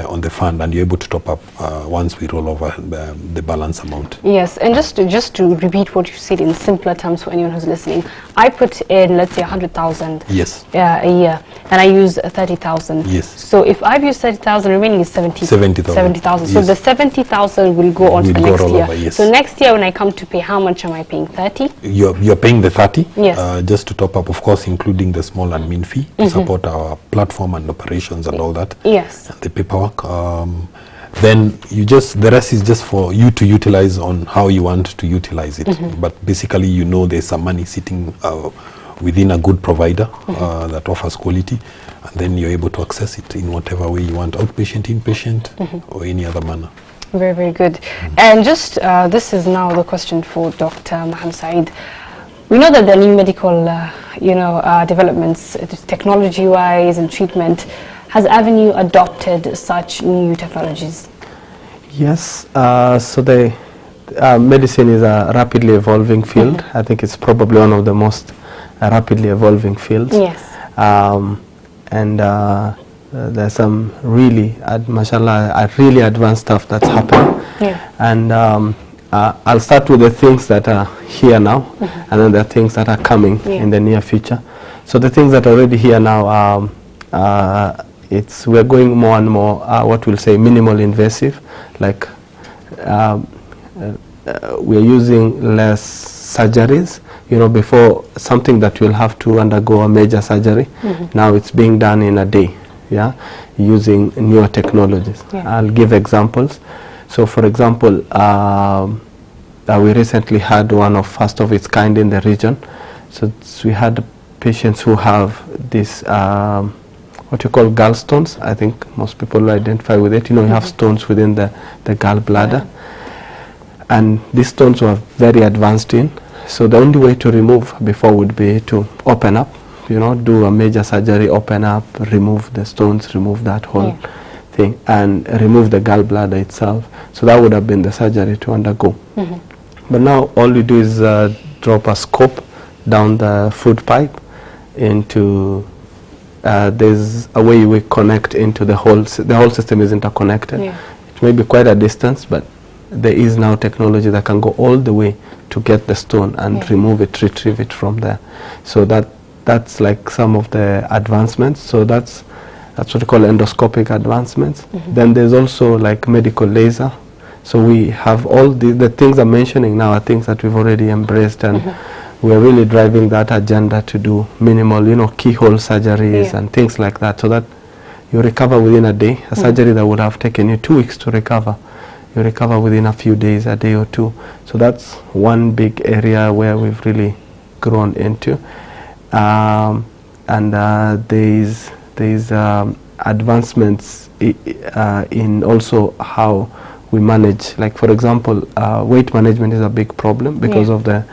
on the fund, and you're able to top up once we roll over the balance amount. Yes, and just to repeat what you said in simpler terms for anyone who's listening, I put in, let's say, 100,000 yes a year, and I use 30,000. Yes. So if I've used 30,000, remaining is 70,000. Yes. So the 70,000 will go on to the next year. Over, yes. So next year when I come to pay, how much am I paying? 30? You're paying the 30. Yes. Just to top up, of course, including the small admin fee to support our platform and operations and all that. Yes. And the paperwork. Then the rest is just for you to utilize on how you want to utilize it. But basically, there's some money sitting within a good provider that offers quality, and then you're able to access it in whatever way you want, outpatient, inpatient, or any other manner. Very, very good. And just this is now the question for Dr. Mohammed Saeed. We know that the new medical, developments, technology-wise and treatment, has Avenue adopted such new technologies? Yes. So the medicine is a rapidly evolving field. I think it's probably one of the most rapidly evolving fields. Yes. And there's some really, mashallah, really advanced stuff that's happening. Yeah. And I'll start with the things that are here now, and then the things that are coming in the near future. So the things that are already here now, we're going more and more what we'll say minimal invasive, like we're using less surgeries. Before, something that you'll have to undergo a major surgery, now it's being done in a day, using newer technologies. I'll give examples. So for example, we recently had one of first of its kind in the region. So we had patients who have this what you call gallstones. I think most people will identify with it. You have stones within the gallbladder, and these stones were very advanced in. So the only way to remove before would be to open up, do a major surgery, open up, remove the stones, remove that whole thing, and remove the gallbladder itself. So that would have been the surgery to undergo. But now all you do is drop a scope down the food pipe into, there's a way we connect into the whole system is interconnected. It may be quite a distance, but there is now technology that can go all the way to get the stone and remove it, retrieve it from there. So that's like some of the advancements. So that's what we call endoscopic advancements. Then there's also like medical laser. So we have all the things I'm mentioning now are things that we've already embraced, and we're really driving that agenda to do minimal, keyhole surgeries and things like that, so that you recover within a day. A surgery that would have taken you 2 weeks to recover, you recover within a few days, a day or two. So that's one big area where we've really grown into. And there's advancements in also how we manage. Like for example, weight management is a big problem because of the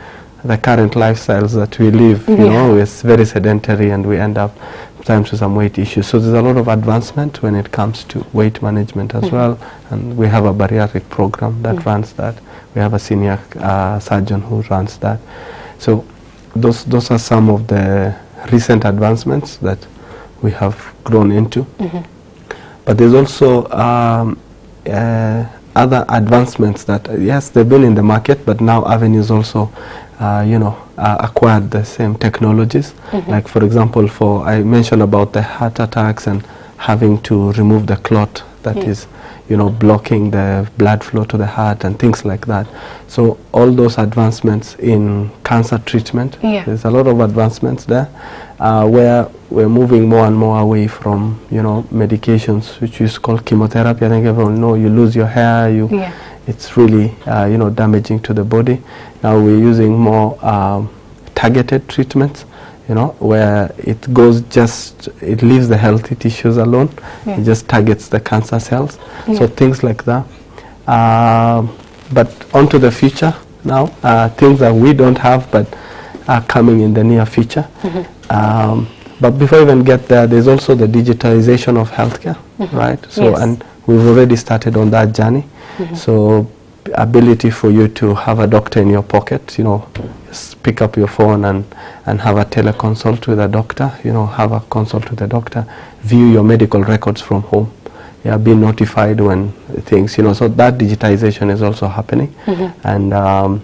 current lifestyles that we live. It's very sedentary, and we end up sometimes with some weight issues. So there's a lot of advancement when it comes to weight management as well, and we have a bariatric program that runs that. We have a senior surgeon who runs that. So those are some of the recent advancements that we have grown into. But there's also other advancements that, yes, they've been in the market, but now Avenues also acquired the same technologies. Like for example, I mentioned about the heart attacks and having to remove the clot that is blocking the blood flow to the heart and things like that. So all those advancements in cancer treatment, there's a lot of advancements there, where we're moving more and more away from medications which is called chemotherapy. I think everyone knows, you lose your hair, it's really damaging to the body. Now we're using more targeted treatments, where it leaves the healthy tissues alone. It just targets the cancer cells. So things like that. But onto the future now, things that we don't have but are coming in the near future. But before we even get there, there's also the digitalization of healthcare, right? So and we've already started on that journey. So ability for you to have a doctor in your pocket, you know, just pick up your phone and have a teleconsult with a doctor, you know, have a consult with a doctor, view your medical records from home, yeah, be notified when things, you know, so that digitization is also happening. And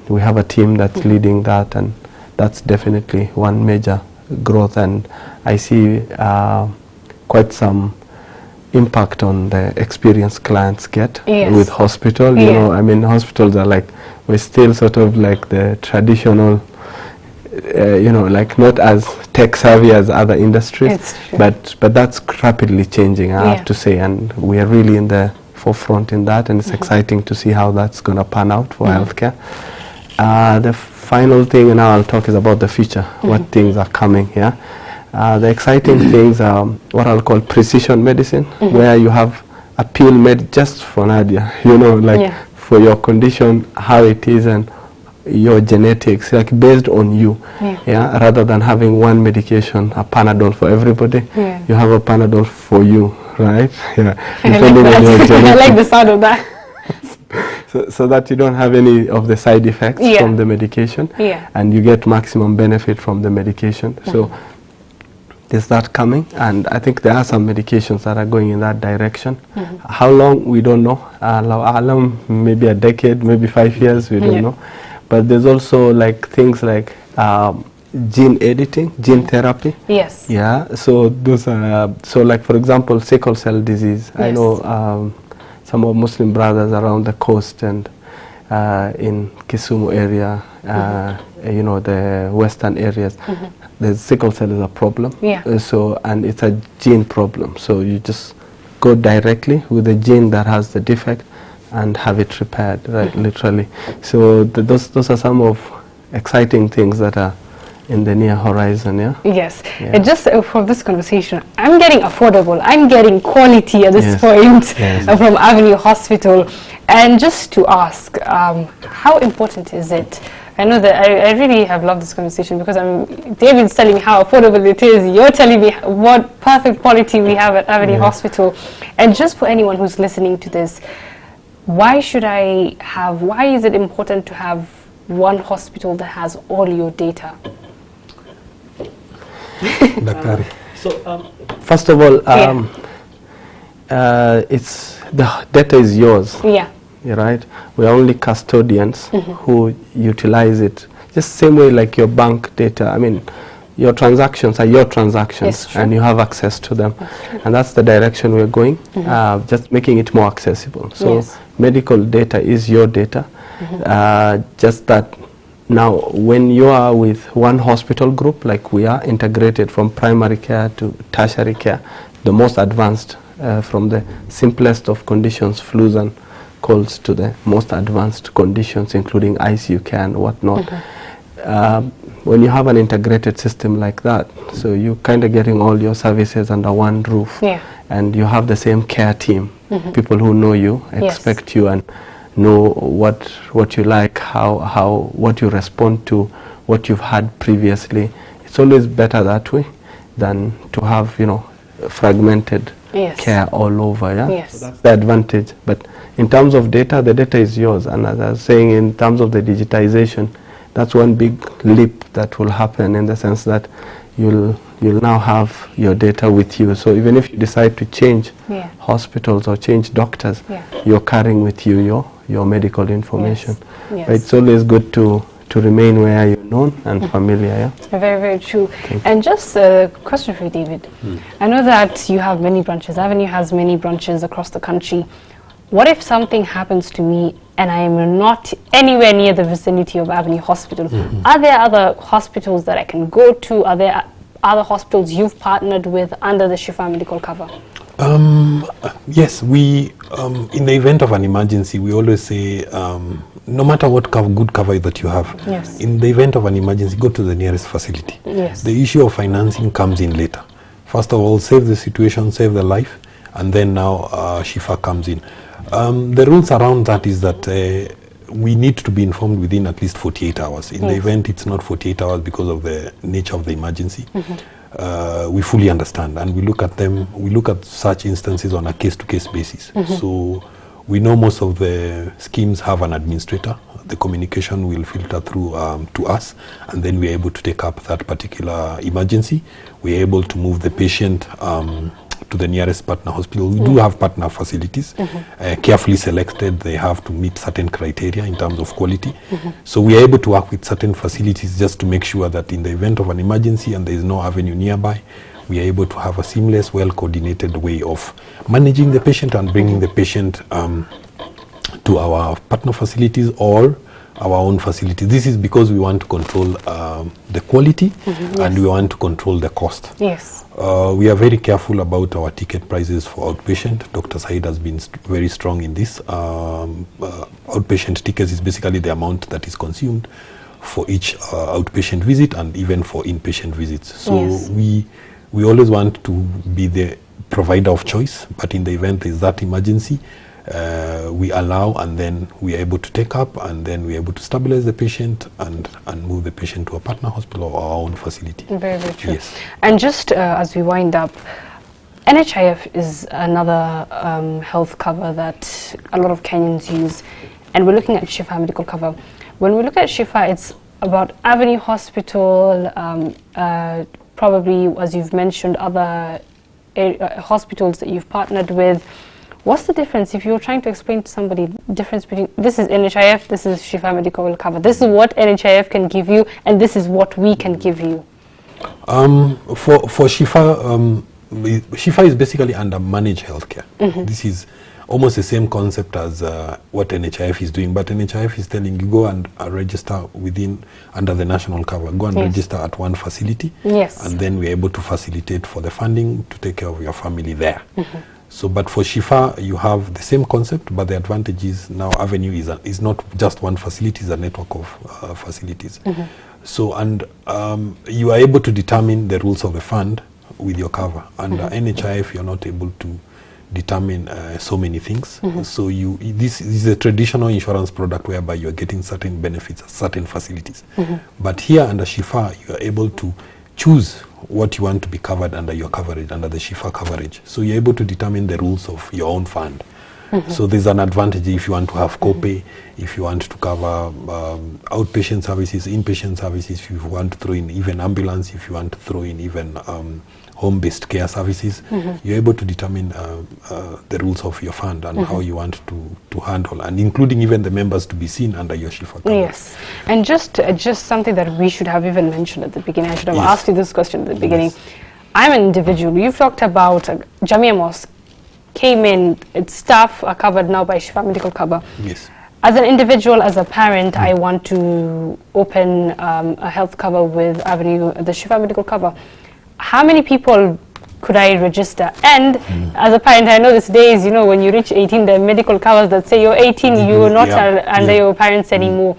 we have a team that's leading that, and that's definitely one major growth, and I see quite some impact on the experience clients get with hospital. You know, I mean, hospitals are like, we're still sort of like the traditional, you know, like not as tech savvy as other industries, but that's rapidly changing, I have to say, and we are really in the forefront in that, and it's exciting to see how that's going to pan out for healthcare. The final thing now I'll talk is about the future, what things are coming here. The exciting things are what I'll call precision medicine, where you have a pill made just for Nadia, you know, like for your condition, how it is, and your genetics, like based on you, rather than having one medication, a Panadol for everybody, you have a Panadol for you, right? Depending on your genetics. I like the sound of that. So that you don't have any of the side effects from the medication, and you get maximum benefit from the medication. So there's that coming, and I think there are some medications that are going in that direction. How long, we don't know. Maybe a decade, maybe 5 years, we don't know. But there's also like things like gene editing, gene therapy. Yeah, so those are, so like for example, sickle cell disease. I know some of Muslim brothers around the coast and in Kisumu area, you know, the western areas, the sickle cell is a problem. So, and it's a gene problem. So you just go directly with the gene that has the defect and have it repaired, right, literally. So those are some of exciting things that are in the near horizon, And just from this conversation, I'm getting affordable, I'm getting quality at this point from Avenue Hospital. And just to ask, how important is it? I know that I really have loved this conversation because David's telling me how affordable it is, you're telling me what perfect quality we have at Avenue Hospital. And just for anyone who's listening to this, why is it important to have one hospital that has all your data? So, first of all, it's the data is yours. Right? We are only custodians who utilize it. Just same way like your bank data. I mean, your transactions are your transactions, and you have access to them, and that's the direction we're going. Just making it more accessible. So medical data is your data. Just that. Now, when you are with one hospital group, like we are, integrated from primary care to tertiary care, the most advanced, from the simplest of conditions, flus and colds, to the most advanced conditions, including ICU care and whatnot. When you have an integrated system like that, so you're kind of getting all your services under one roof, and you have the same care team, people who know you, expect you, and know what you like, what you respond to, what you've had previously. It's always better that way than to have, you know, fragmented care all over. So that's the advantage. But in terms of data, the data is yours, and as I was saying, in terms of the digitization, that's one big leap that will happen, in the sense that you'll now have your data with you. So even if you decide to change hospitals or change doctors, you're carrying with you your medical information. It's always good to remain where you're known and familiar. Very, very true. And just a question for you, David. I know that you have many branches. Avenue has many branches across the country. What if something happens to me and I am not anywhere near the vicinity of Avenue Hospital? Are there other hospitals that I can go to? Are there other hospitals you've partnered with under the Shifa medical cover? Yes, we, in the event of an emergency, we always say, no matter what good cover that you have, in the event of an emergency, go to the nearest facility. The issue of financing comes in later. First of all, save the situation, save the life, and then now Shifa comes in. The rules around that is that we need to be informed within at least 48 hours. In the event it's not 48 hours because of the nature of the emergency, we fully understand, and we look at such instances on a case-to-case basis. So We know most of the schemes have an administrator. The communication will filter through to us, and then we're able to take up that particular emergency. We're able to move the patient to the nearest partner hospital. We do have partner facilities, carefully selected. They have to meet certain criteria in terms of quality. So we are able to work with certain facilities just to make sure that in the event of an emergency and there is no avenue nearby, we are able to have a seamless, well-coordinated way of managing the patient and bringing the patient to our partner facilities or our own facility. This is because we want to control the quality and we want to control the cost. Yes. We are very careful about our ticket prices for outpatient. Dr. Said has been very strong in this. Outpatient tickets is basically the amount that is consumed for each outpatient visit and even for inpatient visits. So we always want to be the provider of choice, but in the event there is that emergency, we allow, and then we are able to take up, and then we are able to stabilize the patient and move the patient to a partner hospital or our own facility. Very, very true. Yes. And just as we wind up, NHIF is another health cover that a lot of Kenyans use, and we're looking at Shifa medical cover. When we look at Shifa, it's about Avenue Hospital, probably, as you've mentioned, other hospitals that you've partnered with. What's the difference if you're trying to explain to somebody the difference between this is NHIF, this is Shifa medical cover, this is what NHIF can give you, and this is what we can give you? For Shifa, Shifa is basically under managed healthcare. This is almost the same concept as what NHIF is doing, but NHIF is telling you go and register under the national cover. Go and register at one facility, and then we're able to facilitate for the funding to take care of your family there. So, but for Shifa, you have the same concept, but the advantage is now Avenue is not just one facility, it's a network of facilities. So, and you are able to determine the rules of the fund with your cover. Under NHIF, you're not able to determine so many things. So this is a traditional insurance product whereby you're getting certain benefits at certain facilities. But here under Shifa, you are able to choose what you want to be covered under your coverage, under the Shifa coverage. So you're able to determine the rules of your own fund. So there's an advantage if you want to have copay, if you want to cover outpatient services, inpatient services, if you want to throw in even ambulance, if you want to throw in even home-based care services, you're able to determine the rules of your fund and how you want to handle, and including even the members to be seen under your Shifa coverage. Yes, and just something that we should have even mentioned at the beginning. I should have asked you this question at the beginning. I'm an individual. You've talked about Jamia Mosque came in, its staff are covered now by Shifa medical cover. Yes. As an individual, as a parent, I want to open a health cover with Avenue, the Shifa medical cover. How many people could I register? And as a parent, I know these days, you know, when you reach 18, there are medical covers that say you're 18, you're not under your parents anymore.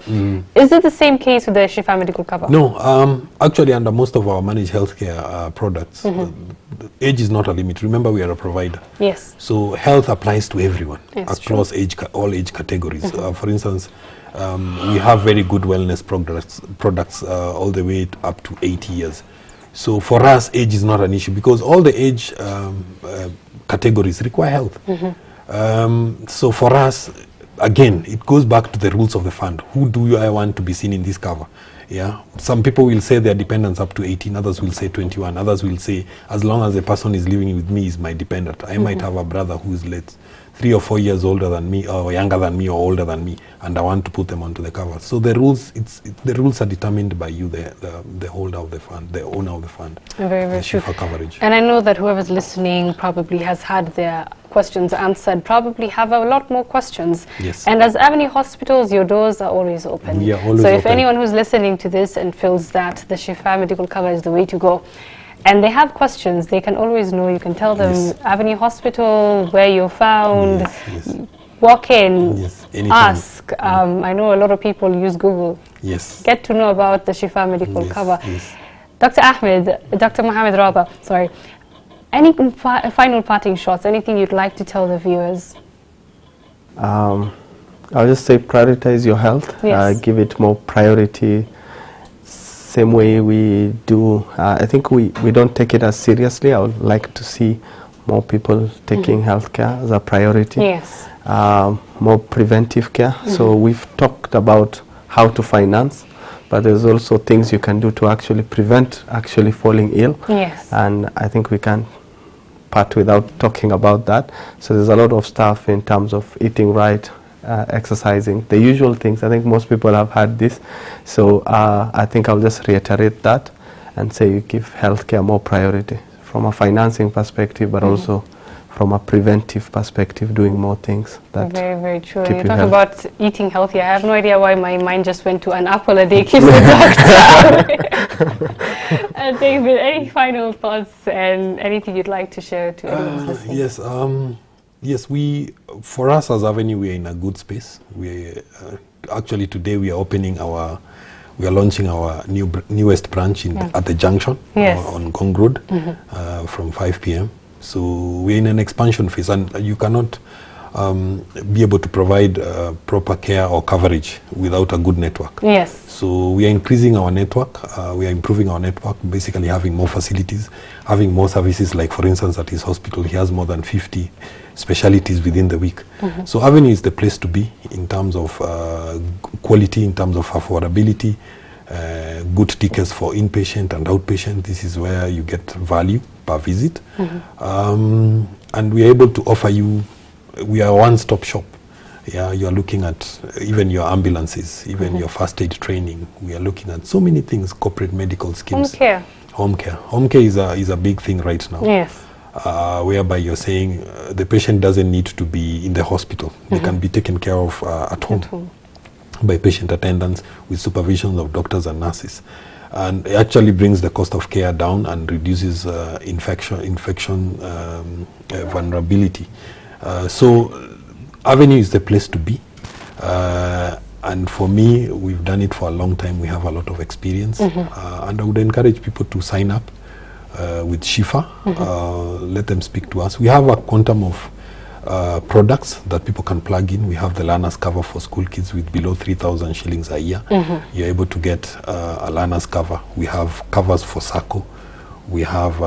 Is it the same case with the Shifa medical cover? No, actually under most of our managed healthcare products, the age is not a limit. Remember, we are a provider. Yes. So health applies to everyone across true. all age categories. For instance, we have very good wellness products all the way up to 80 years. So for us, age is not an issue because all the age categories require help. So for us, again, it goes back to the rules of the fund. Who do I want to be seen in this cover? Yeah, some people will say their dependents up to 18, others will say 21, others will say as long as the person is living with me is my dependent. I might have a brother who is 3 or 4 years older than me, or younger than me, or older than me, and I want to put them onto the cover. So the rules, the rules are determined by you, the holder of the fund, the owner of the fund. Very, very true. Shifa coverage. And I know that whoever's listening probably has had their questions answered, probably have a lot more questions. Yes. And as Avenue Hospitals, your doors are always open. Yeah, always so if open. anyone who's listening to this and feels that the Shifa medical cover is the way to go, and they have questions, they can always know. You can tell them Avenue Hospital, where you're found, walk in, ask. I know a lot of people use Google. Yes. Get to know about the Shifa medical cover. Dr. Mohammed Raba, sorry. Any final parting shots, anything you'd like to tell the viewers? I'll just say prioritize your health, give it more priority, same way we do. I think we don't take it as seriously. I would like to see more people taking healthcare as a priority. Yes. More preventive care. So we've talked about how to finance, but there's also things you can do to actually prevent actually falling ill. Yes. And I think we can't part without talking about that. So there's a lot of stuff in terms of eating right, exercising, the usual things. I think most people have had this. So I think I'll just reiterate that and say you give healthcare more priority from a financing perspective, but also from a preventive perspective, doing more things that very, very true. keep And you you talk healthy. about eating healthy. I have no idea why my mind just went to an apple a day keeps the doctor. And David, any final thoughts and anything you'd like to share to anyone listening? Yes, yes. For us as Avenue, we are in a good space. We actually today we are launching our newest branch at the junction on Gong Road from 5 p.m. So we're in an expansion phase, and you cannot be able to provide proper care or coverage without a good network. Yes. So we are increasing our network, we are improving our network, basically having more facilities, having more services, like for instance at his hospital, he has more than 50 specialties within the week. So Avenue is the place to be in terms of quality, in terms of affordability, good tickets for inpatient and outpatient. This is where you get value per visit. And we are able to offer you, we are a one-stop shop. Yeah, you are looking at even your ambulances, even your first aid training. We are looking at so many things, corporate medical schemes. Home care. Home care. Home care is a big thing right now. Yes. Whereby you're saying the patient doesn't need to be in the hospital. They can be taken care of at home by patient attendants with supervision of doctors and nurses. And it actually brings the cost of care down and reduces infection vulnerability. So Avenue is the place to be. And for me, we've done it for a long time. We have a lot of experience. And I would encourage people to sign up with Shifa. Let them speak to us. We have a quantum of products that people can plug in. We have the learner's cover for school kids with below 3,000 shillings a year. You're able to get a learner's cover. We have covers for SACCO. We have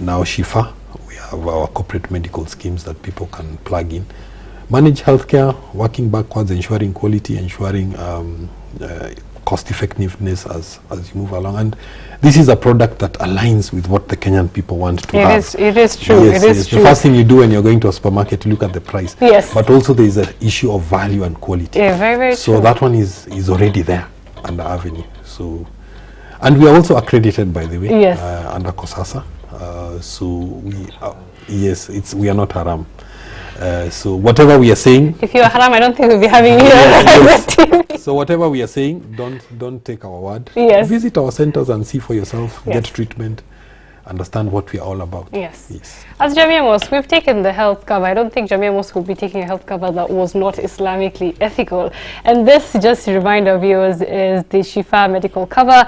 now Shifa. We have our corporate medical schemes that people can plug in. Manage healthcare, working backwards, ensuring quality, ensuring cost effectiveness as you move along. And this is a product that aligns with what the Kenyan people want to have. It is true. Yes, it is true. The first thing you do when you're going to a supermarket, you look at the price. Yes. But also there is an issue of value and quality. Yeah, very, very so true. that one is already there under Avenue. So, and we are also accredited, by the way, yes. Under COSASA. So we are not haram. So whatever we are saying, if you are haram, I don't think we'll be having you. So whatever we are saying, don't take our word. Yes. Visit our centers and see for yourself. Yes. Get treatment. Understand what we are all about. Yes. As Jamia Mosque, we've taken the health cover. I don't think Jamia Mosque will be taking a health cover that was not Islamically ethical. And this, just to remind our viewers, is the Shifa medical cover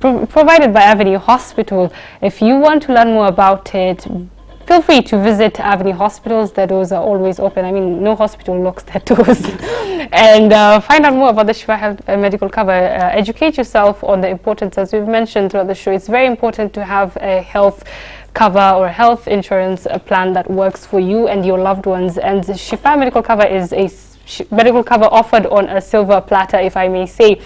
provided by Avenue Hospital. If you want to learn more about it, feel free to visit Avenue Hospitals. Their doors are always open. I mean, no hospital locks their doors. And find out more about the Shifa Health Medical Cover. Educate yourself on the importance, as we've mentioned throughout the show. It's very important to have a health cover or health insurance plan that works for you and your loved ones. And the Shifa Medical Cover is a medical cover offered on a silver platter, if I may say.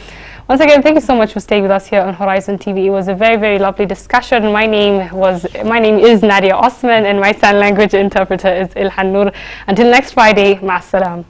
Once again, thank you so much for staying with us here on Horizon TV. It was a very, very lovely discussion. My name is Nadia Osman, and my sign language interpreter is Ilhan Nur. Until next Friday, ma'as salam.